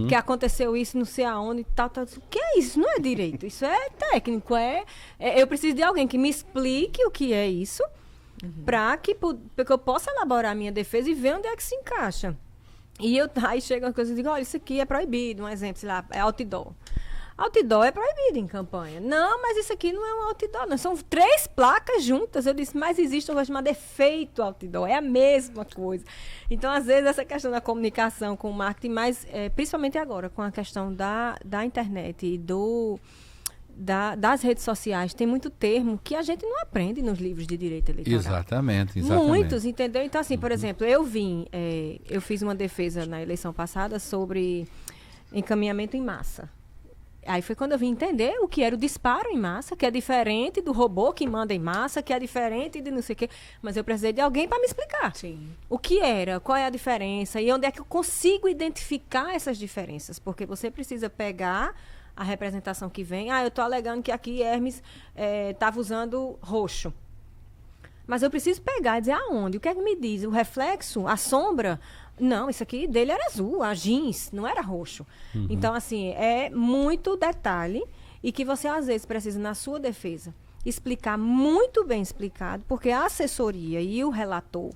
Speaker 5: Que aconteceu isso, não sei aonde e tal. O que é isso? Não é direito. Isso é técnico. Eu preciso de alguém que me explique o que é isso, para que eu possa elaborar a minha defesa e ver onde é que se encaixa. E aí chega uma coisa e digo, olha, isso aqui é proibido, um exemplo, sei lá, é outdoor. Outdoor é proibido em campanha. Não, mas isso aqui não é um outdoor, não. São 3 placas juntas. Eu disse, mas existe um chamado efeito outdoor, é a mesma coisa. Então, às vezes, essa questão da comunicação com o marketing, mas principalmente agora, com a questão da internet e das redes sociais, tem muito termo que a gente não aprende nos livros de direito eleitoral.
Speaker 2: Exatamente.
Speaker 5: Muitos, entendeu? Então, assim, por exemplo, eu fiz uma defesa na eleição passada sobre encaminhamento em massa. Aí foi quando eu vim entender o que era o disparo em massa, que é diferente do robô que manda em massa, que é diferente de não sei o quê. Mas eu precisei de alguém para me explicar.
Speaker 3: Sim.
Speaker 5: O que era, qual é a diferença e onde é que eu consigo identificar essas diferenças. Porque você precisa pegar a representação que vem. Eu estou alegando que aqui Hermes estava usando roxo. Mas eu preciso pegar e dizer aonde. O que é que me diz? O reflexo? A sombra? Não, isso aqui dele era azul, a jeans, não era roxo. Então, assim, é muito detalhe e que você, às vezes, precisa, na sua defesa, explicar muito bem explicado, porque a assessoria e o relator,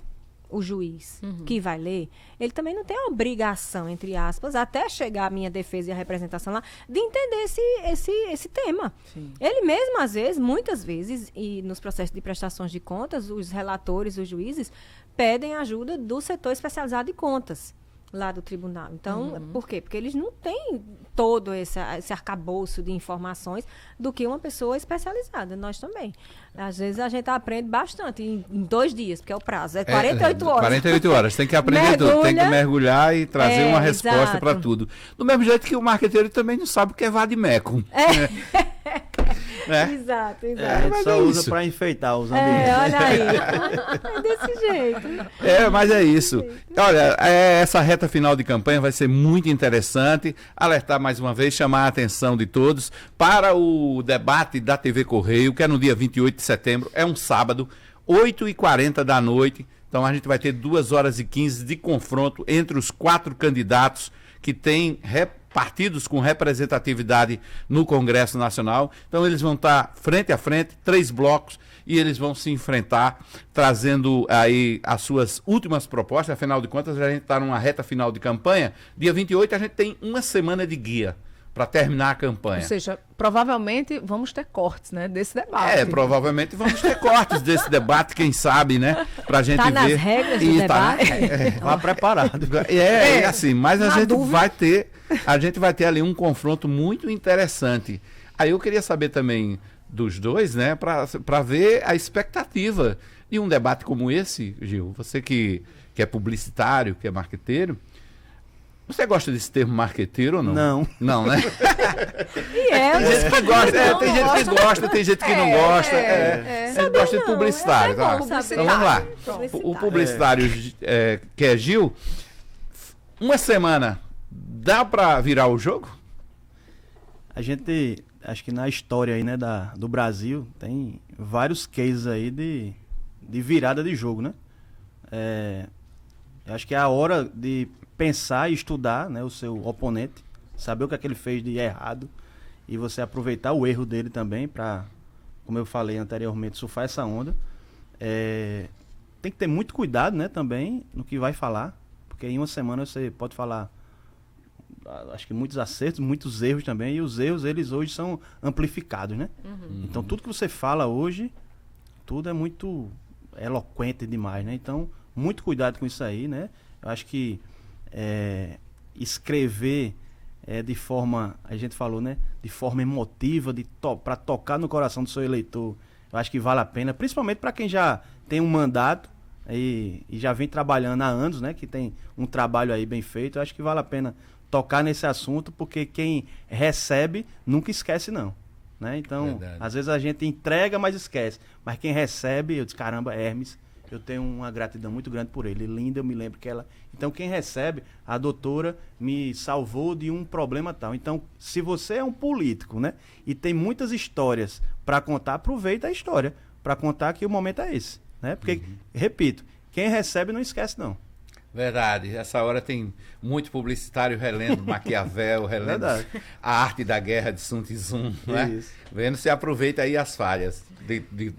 Speaker 5: o juiz que vai ler, ele também não tem a obrigação, entre aspas, até chegar a minha defesa e a representação lá, de entender esse tema.
Speaker 3: Sim.
Speaker 5: Ele mesmo, às vezes, muitas vezes, e nos processos de prestações de contas, os relatores, os juízes, pedem ajuda do setor especializado de contas lá do tribunal. Então, por quê? Porque eles não têm todo esse arcabouço de informações do que uma pessoa especializada. Nós também. Às vezes a gente aprende bastante em 2 dias, porque é o prazo. É 48 horas.
Speaker 2: 48 horas. Tem que aprender tudo. Tem que mergulhar e trazer uma resposta para tudo. Do mesmo jeito que o marqueteiro também não sabe o que é vademecum.
Speaker 5: Né? Exato.
Speaker 4: A gente só usa para enfeitar os ambientes.
Speaker 5: Olha aí. É desse jeito.
Speaker 2: Mas é isso. Olha, essa reta final de campanha vai ser muito interessante. Alertar mais uma vez, chamar a atenção de todos para o debate da TV Correio, que é no dia 28 de setembro, é um sábado, 8h40 da noite. Então a gente vai ter 2h15 de confronto entre os 4 candidatos que têm partidos com representatividade no Congresso Nacional. Então eles vão estar frente a frente, 3 blocos, e eles vão se enfrentar, trazendo aí as suas últimas propostas. Afinal de contas, a gente está numa reta final de campanha. Dia 28 a gente tem uma semana de guia para terminar a campanha.
Speaker 3: Ou seja, provavelmente vamos ter cortes, né, desse debate.
Speaker 2: Provavelmente vamos ter cortes desse debate, quem sabe, né? Pra gente ver.
Speaker 5: Nas regras do debate.
Speaker 4: Vá preparado.
Speaker 2: Assim, mas a gente vai ter ali um confronto muito interessante. Aí eu queria saber também dos dois, né, para ver a expectativa de um debate como esse, Gil. Você que é publicitário, que é marqueteiro, você gosta desse termo marqueteiro ou não?
Speaker 4: Não.
Speaker 2: Não, né?
Speaker 5: Tem
Speaker 2: gente que gosta, tem gente que gosta, tem gente que não gosta. Você gosta de publicitário, tá? Então vamos lá. O publicitário que é Gil, uma semana, dá para virar o jogo?
Speaker 4: A gente, acho que na história aí, né, do Brasil, tem vários cases aí de virada de jogo, né? Eu acho que é a hora de pensar e estudar, né, o seu oponente, saber o que é que ele fez de errado e você aproveitar o erro dele também para, como eu falei anteriormente, surfar essa onda. Tem que ter muito cuidado, né, também no que vai falar, porque em uma semana você pode falar, acho que muitos acertos, muitos erros também, e os erros, eles hoje são amplificados, né? Então tudo que você fala hoje, tudo é muito eloquente demais, né? Então, muito cuidado com isso aí, né? Eu acho que escrever de forma, a gente falou, né? De forma emotiva, para tocar no coração do seu eleitor, eu acho que vale a pena, principalmente para quem já tem um mandato e já vem trabalhando há anos, né? Que tem um trabalho aí bem feito. Eu acho que vale a pena tocar nesse assunto, porque quem recebe nunca esquece, não. Né? Então, às vezes a gente entrega, mas esquece. Mas quem recebe, eu disse, caramba, Hermes, eu tenho uma gratidão muito grande por ele. Linda, eu me lembro que ela... Então, quem recebe, a doutora me salvou de um problema tal. Então, se você é um político, né? E tem muitas histórias para contar, aproveita a história para contar que o momento é esse. Né? Porque, repito, quem recebe não esquece, não.
Speaker 2: Verdade, essa hora tem muito publicitário relendo Maquiavel, relendo a arte da guerra de Sun Tzu, né? Vendo se aproveita aí as falhas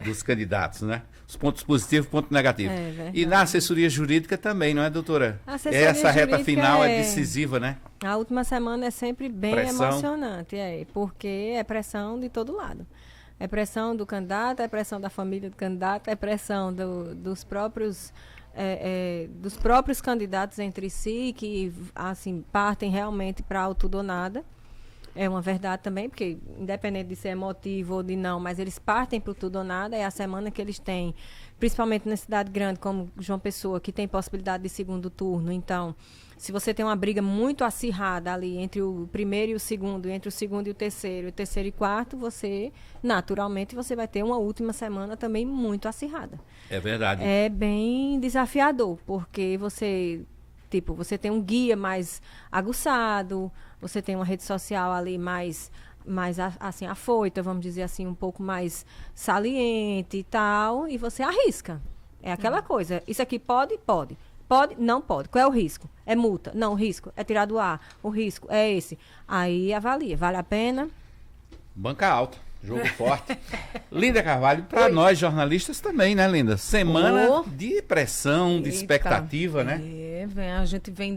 Speaker 2: dos candidatos, né? Os pontos positivos e pontos negativos. E na assessoria jurídica também, não é, doutora? Essa reta final é decisiva, né?
Speaker 5: A última semana é sempre bem emocionante, porque é pressão de todo lado. É pressão do candidato, é pressão da família do candidato, é pressão dos próprios candidatos entre si, que assim partem realmente para o tudo ou nada. É uma verdade também, porque independente de ser emotivo ou de não, mas eles partem para o tudo ou nada. É a semana que eles têm, principalmente na cidade grande como João Pessoa, que tem possibilidade de segundo turno. Então, Se você tem uma briga muito acirrada ali entre o primeiro e o segundo, entre o segundo e o terceiro e quarto, você, naturalmente, você vai ter uma última semana também muito acirrada.
Speaker 2: É verdade.
Speaker 5: É bem desafiador, porque você tem um guia mais aguçado, você tem uma rede social ali mais assim, afoita, vamos dizer assim, um pouco mais saliente e tal, e você arrisca. É aquela coisa, isso aqui pode? Pode. Pode? Não pode. Qual é o risco? É multa. Não, o risco é tirar do ar. O risco é esse. Aí avalia. Vale a pena?
Speaker 2: Banca alta, jogo forte. Linda Carvalho, para nós jornalistas também, né, Linda? Semana de pressão, de expectativa, né?
Speaker 3: A gente vem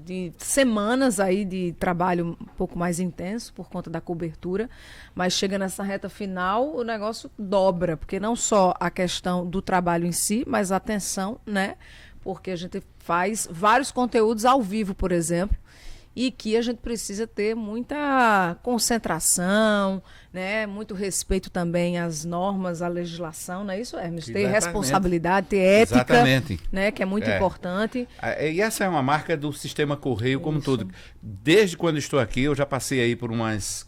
Speaker 3: de semanas aí de trabalho um pouco mais intenso por conta da cobertura, mas chega nessa reta final, o negócio dobra, porque não só a questão do trabalho em si, mas a atenção, né? Porque a gente faz vários conteúdos ao vivo, por exemplo, e que a gente precisa ter muita concentração, né? Muito respeito também às normas, à legislação, não é isso, Hermes? Ter responsabilidade, ter ética,
Speaker 2: exatamente,
Speaker 3: né? Que é muito importante.
Speaker 2: E essa é uma marca do sistema Correio como todo. Desde quando estou aqui, eu já passei aí por umas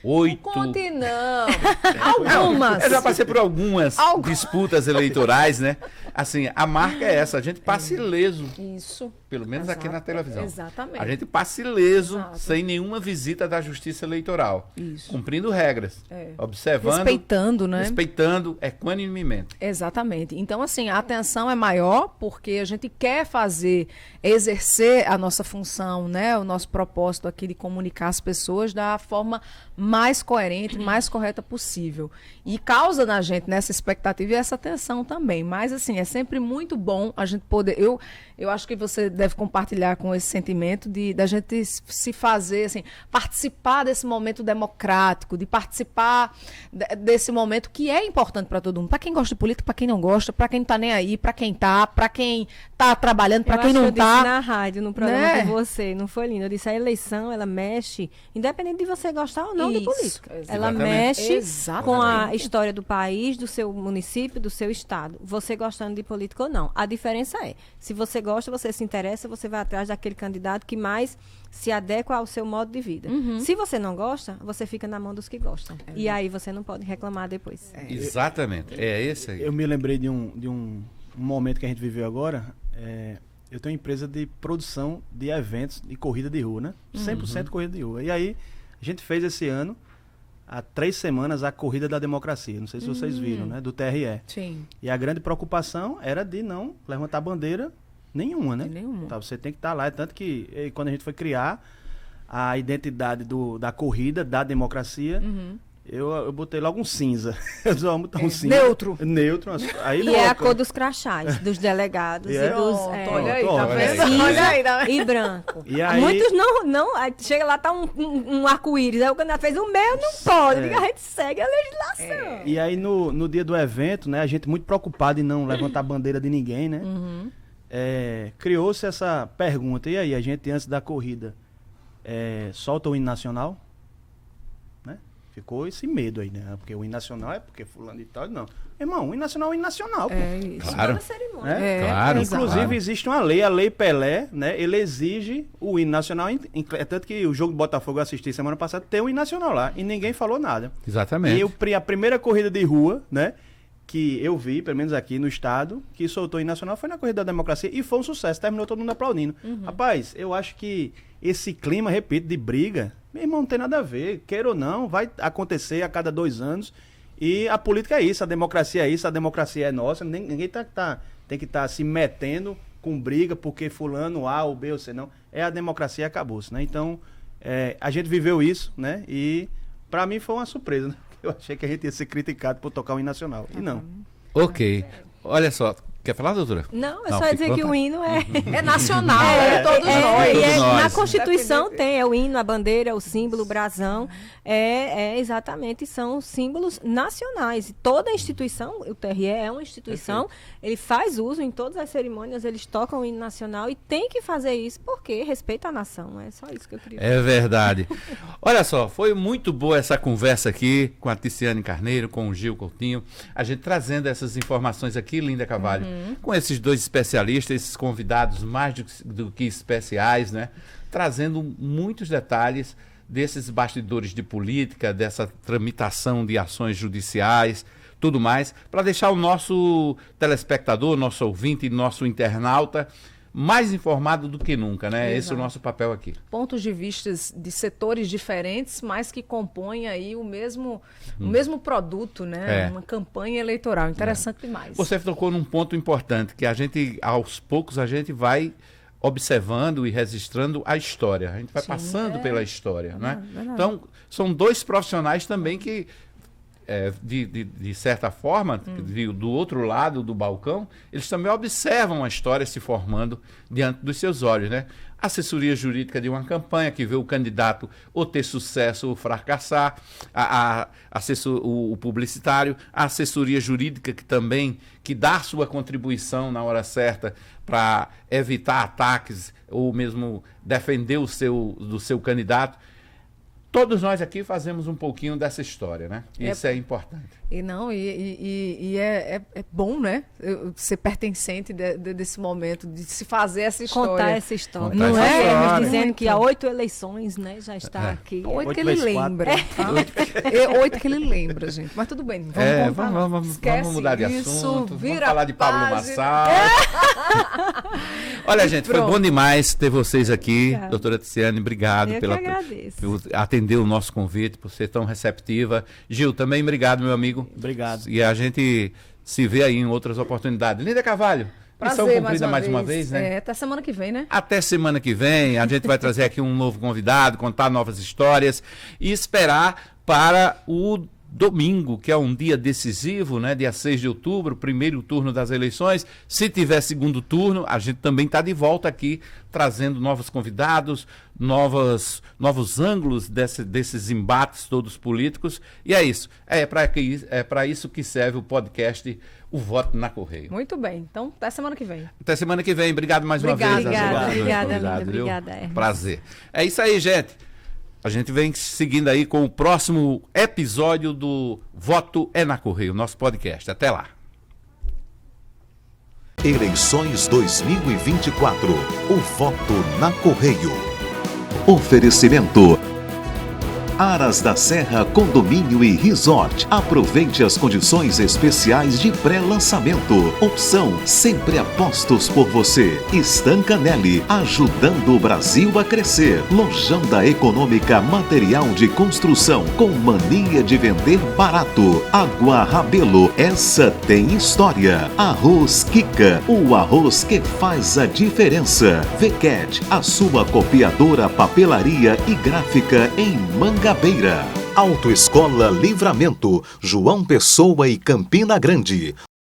Speaker 2: 8...
Speaker 3: Não conte não. Algumas.
Speaker 2: Eu já passei por algumas disputas eleitorais, né? Assim, a marca é essa, a gente passa ileso.
Speaker 3: Isso.
Speaker 2: Pelo menos aqui na televisão.
Speaker 3: Exatamente.
Speaker 2: A gente passa ileso, sem nenhuma visita da Justiça Eleitoral.
Speaker 3: Isso.
Speaker 2: Cumprindo regras. Observando.
Speaker 3: Respeitando, né?
Speaker 2: Respeitando equanimemente.
Speaker 3: Exatamente. Então, assim, a atenção é maior porque a gente quer exercer a nossa função, né? O nosso propósito aqui de comunicar as pessoas da forma mais coerente, mais correta possível. E causa na gente nessa expectativa e essa atenção também. Mas, assim, é sempre muito bom a gente poder... Eu acho que você deve compartilhar com esse sentimento da gente se fazer, assim, participar desse momento democrático, de participar desse momento que é importante para todo mundo. Para quem gosta de política, para quem não gosta, para quem não tá nem aí, para quem tá trabalhando, para quem não tá.
Speaker 5: Eu disse na rádio, no programa com você, não foi lindo? Eu disse, a eleição, ela mexe, independente de você gostar ou não de política. Ela mexe com a história do país, do seu município, do seu estado. Você gostando de política ou não. A diferença é, se você gosta, você se interessa, você vai atrás daquele candidato que mais se adequa ao seu modo de vida. Se você não gosta, você fica na mão dos que gostam. E aí você não pode reclamar depois.
Speaker 2: Exatamente. É esse aí.
Speaker 4: Eu me lembrei de um momento que a gente viveu agora. Eu tenho uma empresa de produção de eventos de corrida de rua, né? 100% corrida de rua. E aí, a gente fez esse ano, há 3 semanas, a Corrida da Democracia. Não sei se vocês viram, né? Do TRE.
Speaker 3: Sim.
Speaker 4: E a grande preocupação era de não levantar bandeira nenhuma, né?
Speaker 3: Nenhuma.
Speaker 4: Tá, você tem que estar lá. Tanto que quando a gente foi criar a identidade da corrida, da democracia, eu botei logo um cinza. Eu só botar um cinza.
Speaker 3: Neutro.
Speaker 4: Aí
Speaker 5: e é a cor dos crachás, dos delegados e dos...
Speaker 3: Olha aí, tá vendo?
Speaker 5: Cinza e branco.
Speaker 4: E aí...
Speaker 5: Muitos não... Aí chega lá, tá um arco-íris. Aí o candidato fez o meu, não pode. A gente segue a legislação.
Speaker 4: E aí no dia do evento, né, a gente muito preocupado em não levantar a bandeira de ninguém, né? Criou-se essa pergunta. E aí, a gente antes da corrida solta o hino nacional? Né? Ficou esse medo aí, né? Porque o hino nacional é porque fulano e tal. Não. Irmão, o hino nacional é o hino nacional.
Speaker 3: Isso.
Speaker 2: Claro.
Speaker 3: Claro.
Speaker 4: Inclusive, existe uma lei, a Lei Pelé, né? Ele exige o hino nacional. Tanto que o jogo do Botafogo eu assisti semana passada, tem o hino nacional lá. E ninguém falou nada.
Speaker 2: Exatamente.
Speaker 4: E a primeira corrida de rua, né? Que eu vi, pelo menos aqui no estado, que soltou o hino nacional foi na Corrida da Democracia e foi um sucesso, terminou todo mundo aplaudindo. Rapaz, eu acho que esse clima, repito, de briga, meu irmão, não tem nada a ver, queira ou não, vai acontecer a cada 2 anos e a política é isso, a democracia é isso, a democracia é nossa, ninguém tem que estar se metendo com briga porque fulano A ou B ou C, não, é a democracia e acabou-se, né? Então, a gente viveu isso, né? E pra mim foi uma surpresa, né? Eu achei que a gente ia ser criticado por tocar o hino nacional. E não.
Speaker 2: Ok. Olha só. Quer falar, doutora?
Speaker 5: Não, eu só ia dizer que o hino
Speaker 3: é nacional, é todos nós.
Speaker 5: Na Constituição tem, o hino, a bandeira, o símbolo, o brasão, exatamente, são símbolos nacionais. Toda instituição, o TRE é uma instituição, ele faz uso em todas as cerimônias, eles tocam o hino nacional e tem que fazer isso porque respeita a nação, é só isso que eu queria dizer.
Speaker 2: É verdade. Olha só, foi muito boa essa conversa aqui com a Ticiane Carneiro, com o Gil Coutinho, a gente trazendo essas informações aqui, Linda Carvalho, Com esses dois especialistas, esses convidados mais do que especiais, né? Trazendo muitos detalhes desses bastidores de política, dessa tramitação de ações judiciais, tudo mais, para deixar o nosso telespectador, nosso ouvinte, nosso internauta mais informado do que nunca, né?
Speaker 3: Exato.
Speaker 2: Esse é o nosso papel aqui.
Speaker 3: Pontos de vista de setores diferentes, mas que compõem aí o mesmo produto, né? Uma campanha eleitoral. Interessante demais.
Speaker 2: Você tocou num ponto importante, que a gente, aos poucos, a gente vai observando e registrando a história. A gente vai passando pela história, né? Então, são dois profissionais também que, de certa forma, do outro lado do balcão, eles também observam a história se formando diante dos seus olhos, né? A assessoria jurídica de uma campanha que vê o candidato ou ter sucesso ou fracassar, o publicitário, a assessoria jurídica que dá sua contribuição na hora certa para evitar ataques ou mesmo defender do seu candidato. Todos nós aqui fazemos um pouquinho dessa história, né? Isso é importante.
Speaker 3: É bom, né? Ser pertencente desse momento, de se fazer essa história.
Speaker 5: Contar essa história.
Speaker 3: Não é?
Speaker 5: Dizendo que há 8 eleições, né? Já está aqui.
Speaker 3: 8 que ele lembra. 8 que ele lembra, gente. Mas tudo bem.
Speaker 2: Vamos mudar de assunto. Vamos falar de Pablo Marçal. Olha, gente, foi bom demais ter vocês aqui. Obrigada. Doutora Tiziane, obrigado por atender o nosso convite, por ser tão receptiva. Gil, também obrigado, meu amigo.
Speaker 4: Obrigado.
Speaker 2: E a gente se vê aí em outras oportunidades. Lídia Carvalho, missão cumprida mais uma vez, né?
Speaker 3: Até semana que vem, né?
Speaker 2: Até semana que vem. A gente vai trazer aqui um novo convidado, contar novas histórias e esperar para o domingo, que é um dia decisivo, né? Dia 6 de outubro, primeiro turno das eleições. Se tiver segundo turno, a gente também está de volta aqui, trazendo novos convidados, novos ângulos desses embates todos políticos. E é isso. É para isso que serve o podcast O Voto na Correio.
Speaker 3: Muito bem. Então, até semana que vem.
Speaker 2: Até semana que vem. Obrigado mais uma vez.
Speaker 5: Obrigada, Linda. Obrigada, Hermes.
Speaker 2: Prazer. É isso aí, gente. A gente vem seguindo aí com o próximo episódio do Voto é na Correio, nosso podcast. Até lá.
Speaker 1: Eleições 2024. O voto na Correio. Oferecimento: Aras da Serra Condomínio e Resort. Aproveite as condições especiais de pré-lançamento. Opção sempre apostos por você. Stancanelli, ajudando o Brasil a crescer. Lojão da Econômica Material de Construção, com mania de vender barato. Água Rabelo, essa tem história. Arroz Kika, o arroz que faz a diferença. VCAT, a sua copiadora, papelaria e gráfica em Mangabeira. Autoescola Livramento, João Pessoa e Campina Grande.